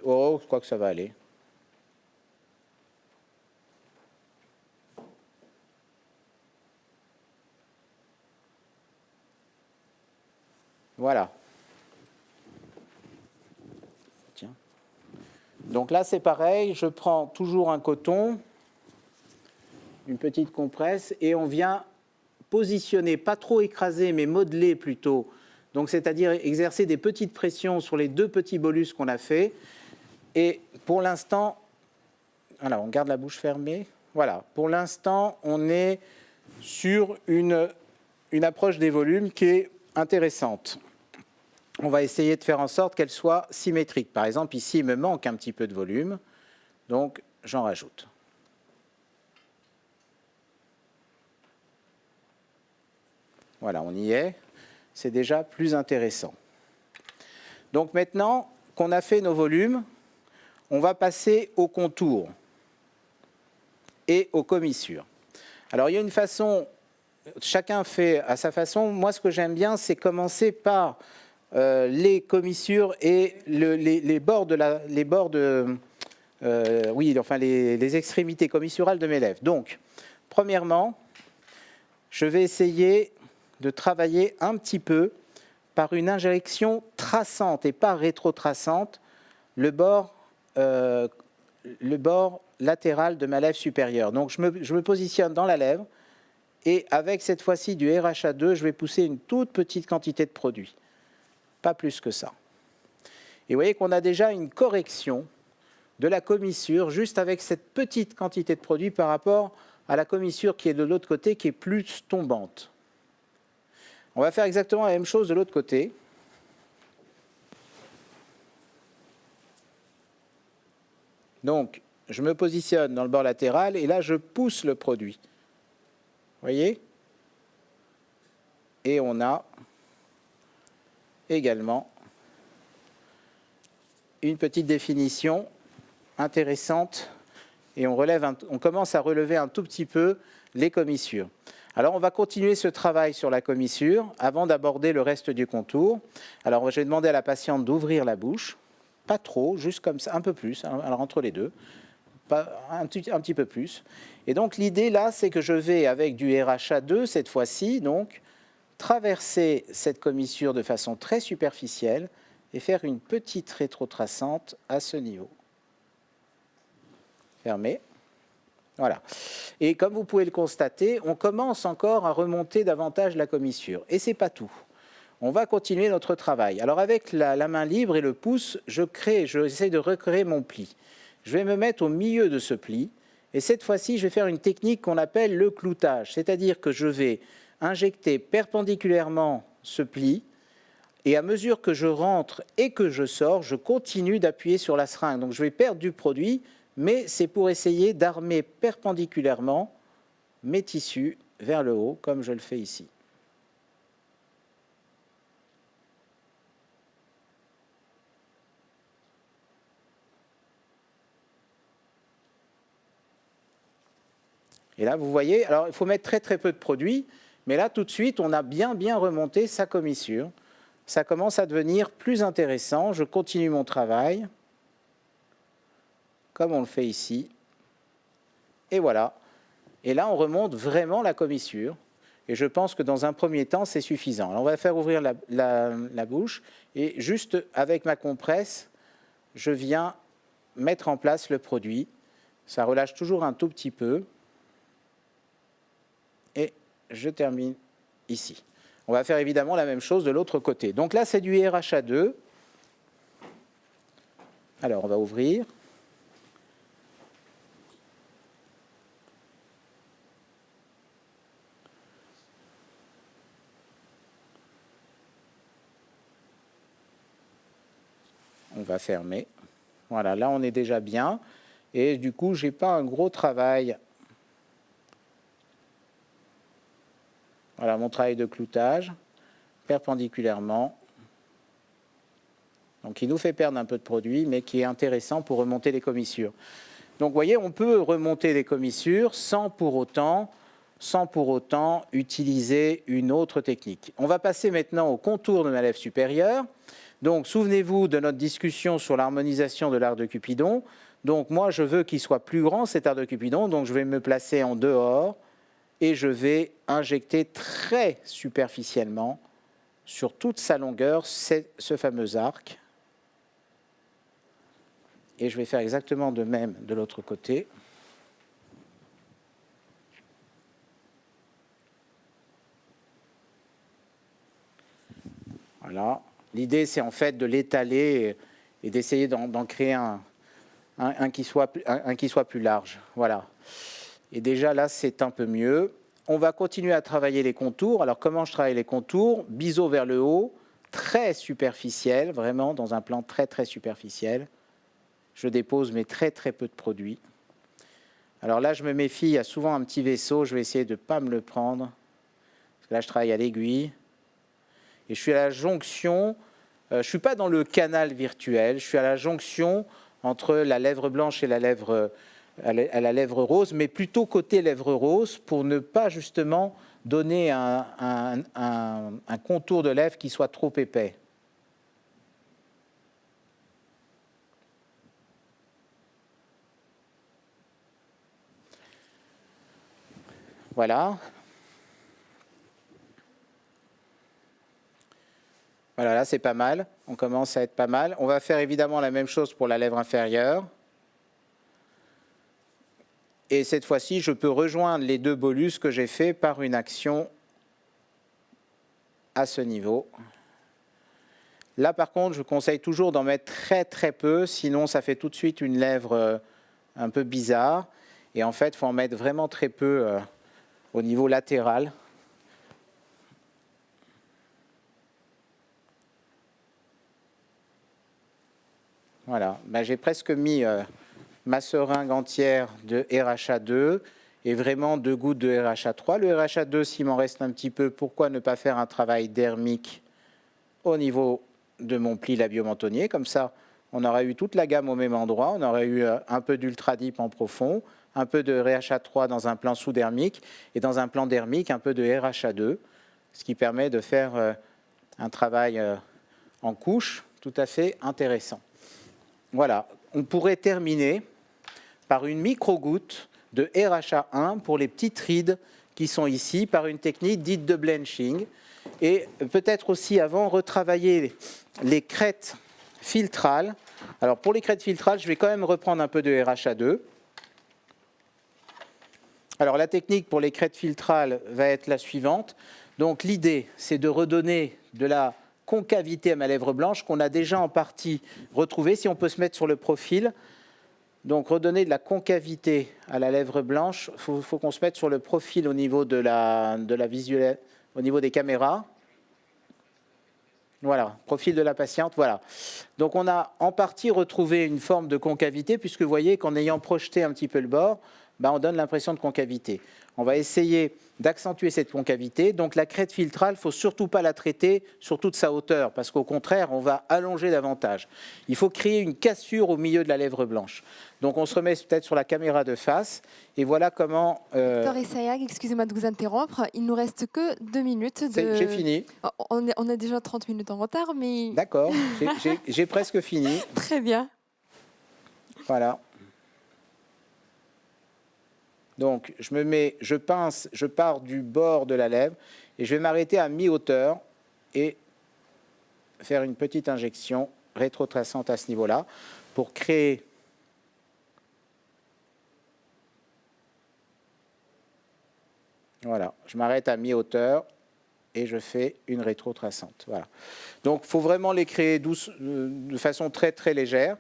B: Oh, je crois que ça va aller. Voilà. Tiens. Donc là, c'est pareil. Je prends toujours un coton, une petite compresse, et on vient positionner, pas trop écraser, mais modeler plutôt. Donc, c'est-à-dire exercer des petites pressions sur les deux petits bolus qu'on a fait. Et pour l'instant, voilà, on garde la bouche fermée. Voilà, pour l'instant, on est sur une approche des volumes qui est intéressante. On va essayer de faire en sorte qu'elle soit symétrique. Par exemple, ici, il me manque un petit peu de volume, donc j'en rajoute. Voilà, on y est. C'est déjà plus intéressant. Donc maintenant qu'on a fait nos volumes, on va passer aux contours et aux commissures. Alors, il y a une façon, chacun fait à sa façon. Moi, ce que j'aime bien, c'est commencer par les commissures et les extrémités commissurales de mes lèvres. Donc, premièrement, je vais essayer de travailler un petit peu par une injection traçante et pas rétrotraçante le bord latéral de ma lèvre supérieure. Donc, je me positionne dans la lèvre et avec cette fois-ci du RHA2, je vais pousser une toute petite quantité de produit. Pas plus que ça. Et vous voyez qu'on a déjà une correction de la commissure juste avec cette petite quantité de produit par rapport à la commissure qui est de l'autre côté, qui est plus tombante. On va faire exactement la même chose de l'autre côté. Donc, je me positionne dans le bord latéral et là, je pousse le produit. Vous voyez? Et on a également une petite définition intéressante et on commence à relever un tout petit peu les commissures. Alors, on va continuer ce travail sur la commissure avant d'aborder le reste du contour. Alors, je vais demander à la patiente d'ouvrir la bouche, pas trop, juste comme ça, un peu plus, alors entre les deux, un petit peu plus. Et donc, l'idée là, c'est que je vais, avec du RHA2 cette fois-ci, donc, traverser cette commissure de façon très superficielle et faire une petite rétrotraçante à ce niveau. Fermé. Voilà. Et comme vous pouvez le constater, on commence encore à remonter davantage la commissure. Et ce n'est pas tout. On va continuer notre travail. Alors avec la main libre et le pouce, j'essaie de recréer mon pli. Je vais me mettre au milieu de ce pli. Et cette fois-ci, je vais faire une technique qu'on appelle le cloutage. C'est-à-dire que je vais injecter perpendiculairement ce pli. Et à mesure que je rentre et que je sors, je continue d'appuyer sur la seringue. Donc je vais perdre du produit, mais c'est pour essayer d'armer perpendiculairement mes tissus vers le haut, comme je le fais ici. Et là, vous voyez, alors il faut mettre très très peu de produit, mais là, tout de suite, on a bien remonté sa commissure. Ça commence à devenir plus intéressant. Je continue mon travail, comme on le fait ici. Et voilà. Et là, on remonte vraiment la commissure. Et je pense que dans un premier temps, c'est suffisant. Alors, on va faire ouvrir la bouche. Et juste avec ma compresse, je viens mettre en place le produit. Ça relâche toujours un tout petit peu. Et je termine ici. On va faire évidemment la même chose de l'autre côté. Donc là, c'est du RHA2. Alors, on va ouvrir. On va fermer. Voilà, là, on est déjà bien. Et du coup, je n'ai pas un gros travail. Voilà mon travail de cloutage, perpendiculairement. Donc, il nous fait perdre un peu de produit, mais qui est intéressant pour remonter les commissures. Donc, vous voyez, on peut remonter les commissures sans pour autant utiliser une autre technique. On va passer maintenant au contour de ma lèvre supérieure. Donc, souvenez-vous de notre discussion sur l'harmonisation de l'arc de Cupidon. Donc, moi, je veux qu'il soit plus grand, cet arc de Cupidon. Donc, je vais me placer en dehors et je vais injecter très superficiellement sur toute sa longueur ce fameux arc. Et je vais faire exactement de même de l'autre côté. Voilà. L'idée, c'est en fait de l'étaler et d'essayer d'en créer un qui soit plus large. Voilà. Et déjà là, c'est un peu mieux. On va continuer à travailler les contours. Alors, comment je travaille les contours? Biseau vers le haut, très superficiel, vraiment dans un plan très, très superficiel. Je dépose, mais très, très peu de produit. Alors là, je me méfie, il y a souvent un petit vaisseau. Je vais essayer de ne pas me le prendre. Parce que là, je travaille à l'aiguille. Et je suis à la jonction, je ne suis pas dans le canal virtuel, je suis à la jonction entre la lèvre blanche et la lèvre rose, mais plutôt côté lèvre rose pour ne pas justement donner un contour de lèvre qui soit trop épais. Voilà. Voilà, là c'est pas mal, on commence à être pas mal. On va faire évidemment la même chose pour la lèvre inférieure. Et cette fois-ci, je peux rejoindre les deux bolus que j'ai fait par une action à ce niveau. Là par contre, je conseille toujours d'en mettre très très peu, sinon ça fait tout de suite une lèvre un peu bizarre. Et en fait, il faut en mettre vraiment très peu au niveau latéral. Voilà, ben, j'ai presque mis ma seringue entière de RHA2 et vraiment 2 gouttes de RHA3. Le RHA2, s'il m'en reste un petit peu, pourquoi ne pas faire un travail dermique au niveau de mon pli labio-mentonnier? Comme ça, on aurait eu toute la gamme au même endroit. On aurait eu un peu d'ultra-deep en profond, un peu de RHA3 dans un plan sous-dermique et dans un plan dermique, un peu de RHA2, ce qui permet de faire un travail en couche tout à fait intéressant. Voilà, on pourrait terminer par une micro-goutte de RHA1 pour les petites rides qui sont ici, par une technique dite de blanching. Et peut-être aussi avant, retravailler les crêtes filtrales. Alors pour les crêtes filtrales, je vais quand même reprendre un peu de RHA2. Alors la technique pour les crêtes filtrales va être la suivante. Donc l'idée, c'est de redonner de la concavité à ma lèvre blanche qu'on a déjà en partie retrouvée. Si on peut se mettre sur le profil, donc redonner de la concavité à la lèvre blanche, il faut qu'on se mette sur le profil au niveau de la visuelle, au niveau des caméras. Voilà, profil de la patiente, voilà. Donc on a en partie retrouvé une forme de concavité, puisque vous voyez qu'en ayant projeté un petit peu le bord, on donne l'impression de concavité. On va essayer d'accentuer cette concavité. Donc la crête filtrale, il ne faut surtout pas la traiter sur toute sa hauteur, parce qu'au contraire, on va allonger davantage. Il faut créer une cassure au milieu de la lèvre blanche. Donc on se remet peut-être sur la caméra de face, et voilà comment...
A: Docteur Essayag, excusez-moi de vous interrompre, il nous reste que 2 minutes.
B: J'ai fini.
A: On a déjà 30 minutes en retard, mais...
B: D'accord, j'ai presque fini.
A: Très bien.
B: Voilà. Donc, je pince, je pars du bord de la lèvre et je vais m'arrêter à mi-hauteur et faire une petite injection rétrotraçante à ce niveau-là pour créer voilà, je m'arrête à mi-hauteur et je fais une rétrotraçante. Voilà. Donc, il faut vraiment les créer de façon très très légère.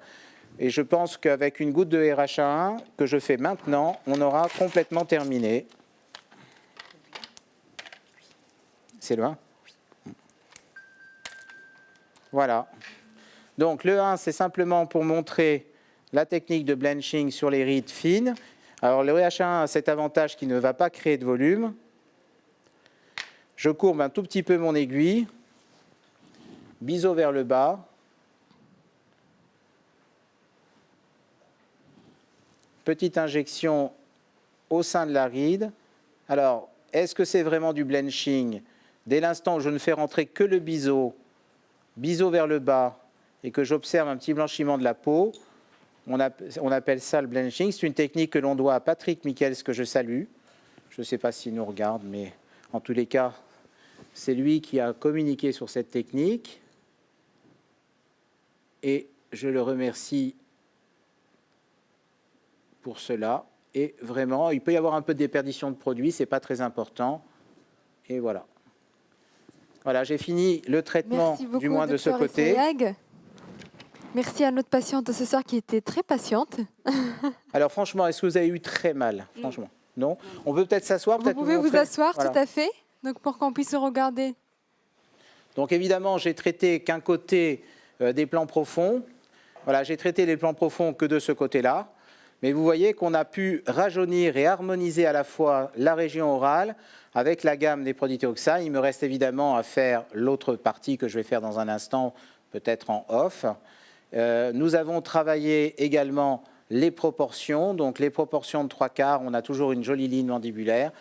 B: Et je pense qu'avec une goutte de RHA1 que je fais maintenant, on aura complètement terminé. C'est loin? Voilà. Donc le 1, c'est simplement pour montrer la technique de blanching sur les rides fines. Alors le RHA1 a cet avantage qui ne va pas créer de volume. Je courbe un tout petit peu mon aiguille, biseau vers le bas. petite injection au sein de la ride. Alors, est-ce que c'est vraiment du blanching? Dès l'instant où je ne fais rentrer que le biseau vers le bas, et que j'observe un petit blanchiment de la peau, on appelle ça le blanching. C'est une technique que l'on doit à Patrick Michels, que je salue. Je ne sais pas s'il nous regarde, mais en tous les cas, c'est lui qui a communiqué sur cette technique. Et je le remercie pour cela. Et vraiment, il peut y avoir un peu de déperdition de produits, ce n'est pas très important. Et voilà. Voilà, j'ai fini le traitement,
A: Merci beaucoup,
B: du moins de ce
A: Dr.
B: côté.
A: Essayag. Merci à notre patiente de ce soir qui était très patiente.
B: Alors franchement, est-ce que vous avez eu très mal? Franchement, non? On peut peut-être s'asseoir,
A: Vous
B: peut-être
A: pouvez vous
B: montrer.
A: asseoir,
B: Voilà.
A: tout à fait, donc pour qu'on puisse regarder.
B: Donc évidemment, j'ai traité qu'un côté des plans profonds. Voilà, j'ai traité les plans profonds que de ce côté-là. Mais vous voyez qu'on a pu rajeunir et harmoniser à la fois la région orale avec la gamme des produits Teoxane. Il me reste évidemment à faire l'autre partie que je vais faire dans un instant, peut-être en off. Nous avons travaillé également les proportions. Donc les proportions de 3/4, on a toujours une jolie ligne mandibulaire.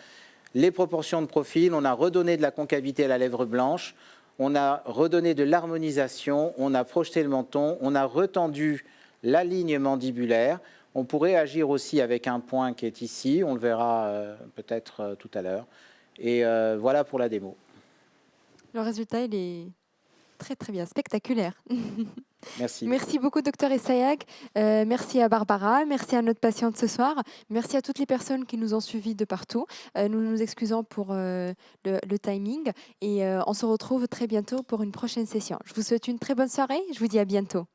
B: Les proportions de profil, on a redonné de la concavité à la lèvre blanche. On a redonné de l'harmonisation, on a projeté le menton, on a retendu la ligne mandibulaire. On pourrait agir aussi avec un point qui est ici, on le verra peut-être tout à l'heure. Et voilà pour la démo.
A: Le résultat, il est très très bien, spectaculaire.
B: Merci.
A: Merci beaucoup, Dr. Essayag. Merci à Barbara, merci à notre patiente ce soir. Merci à toutes les personnes qui nous ont suivis de partout. Nous nous excusons pour le timing et on se retrouve très bientôt pour une prochaine session. Je vous souhaite une très bonne soirée. Je vous dis à bientôt.